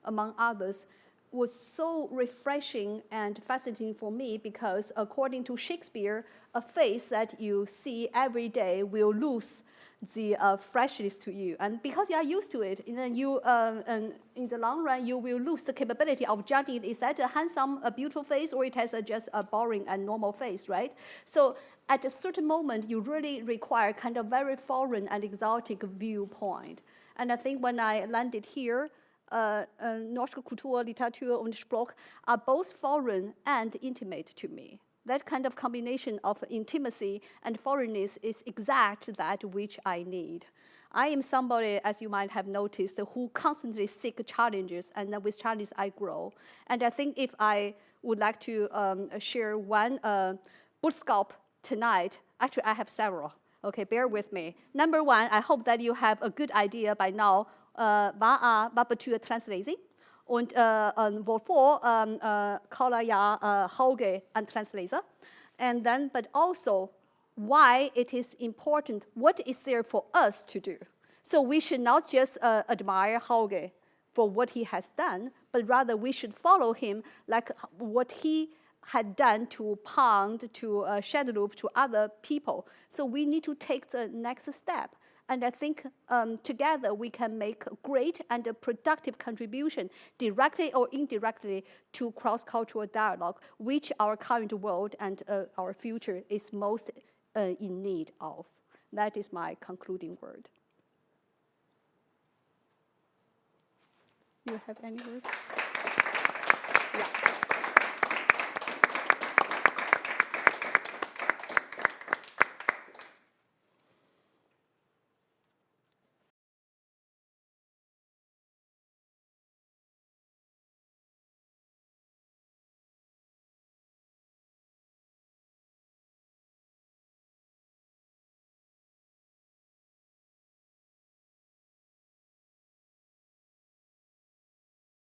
C: among others, was so refreshing and fascinating for me because, according to Shakespeare, a face that you see every day will lose the freshness to you. And because you are used to it, then you, in the long run, you will lose the capability of judging, is that a handsome, a beautiful face, or it has just a boring and normal face, right? So at a certain moment, you really require kind of very foreign and exotic viewpoint. And I think when I landed here, norsk kultur, litteratur und Språk are both foreign and intimate to me. That kind of combination of intimacy and foreignness is exact that which I need. I am somebody, as you might have noticed, who constantly seek challenges, and with challenges I grow. And I think if I would like to share one bootstrap tonight, actually I have several. Okay, bear with me. Number one, I hope that you have a good idea by now. Wat betekent translesing? Und wovor kaller ja Hauge ein Translator? And then, but also, why it is important, what is there for us to do? So we should not just admire Hauge for what he has done, but rather we should follow him like what he had done to Pound, to Shadowloop, to other people. So we need to take the next step. And I think together we can make a great and a productive contribution, directly or indirectly, to cross-cultural dialogue, which our current world and our future is most in need of. That is my concluding word. You have any words?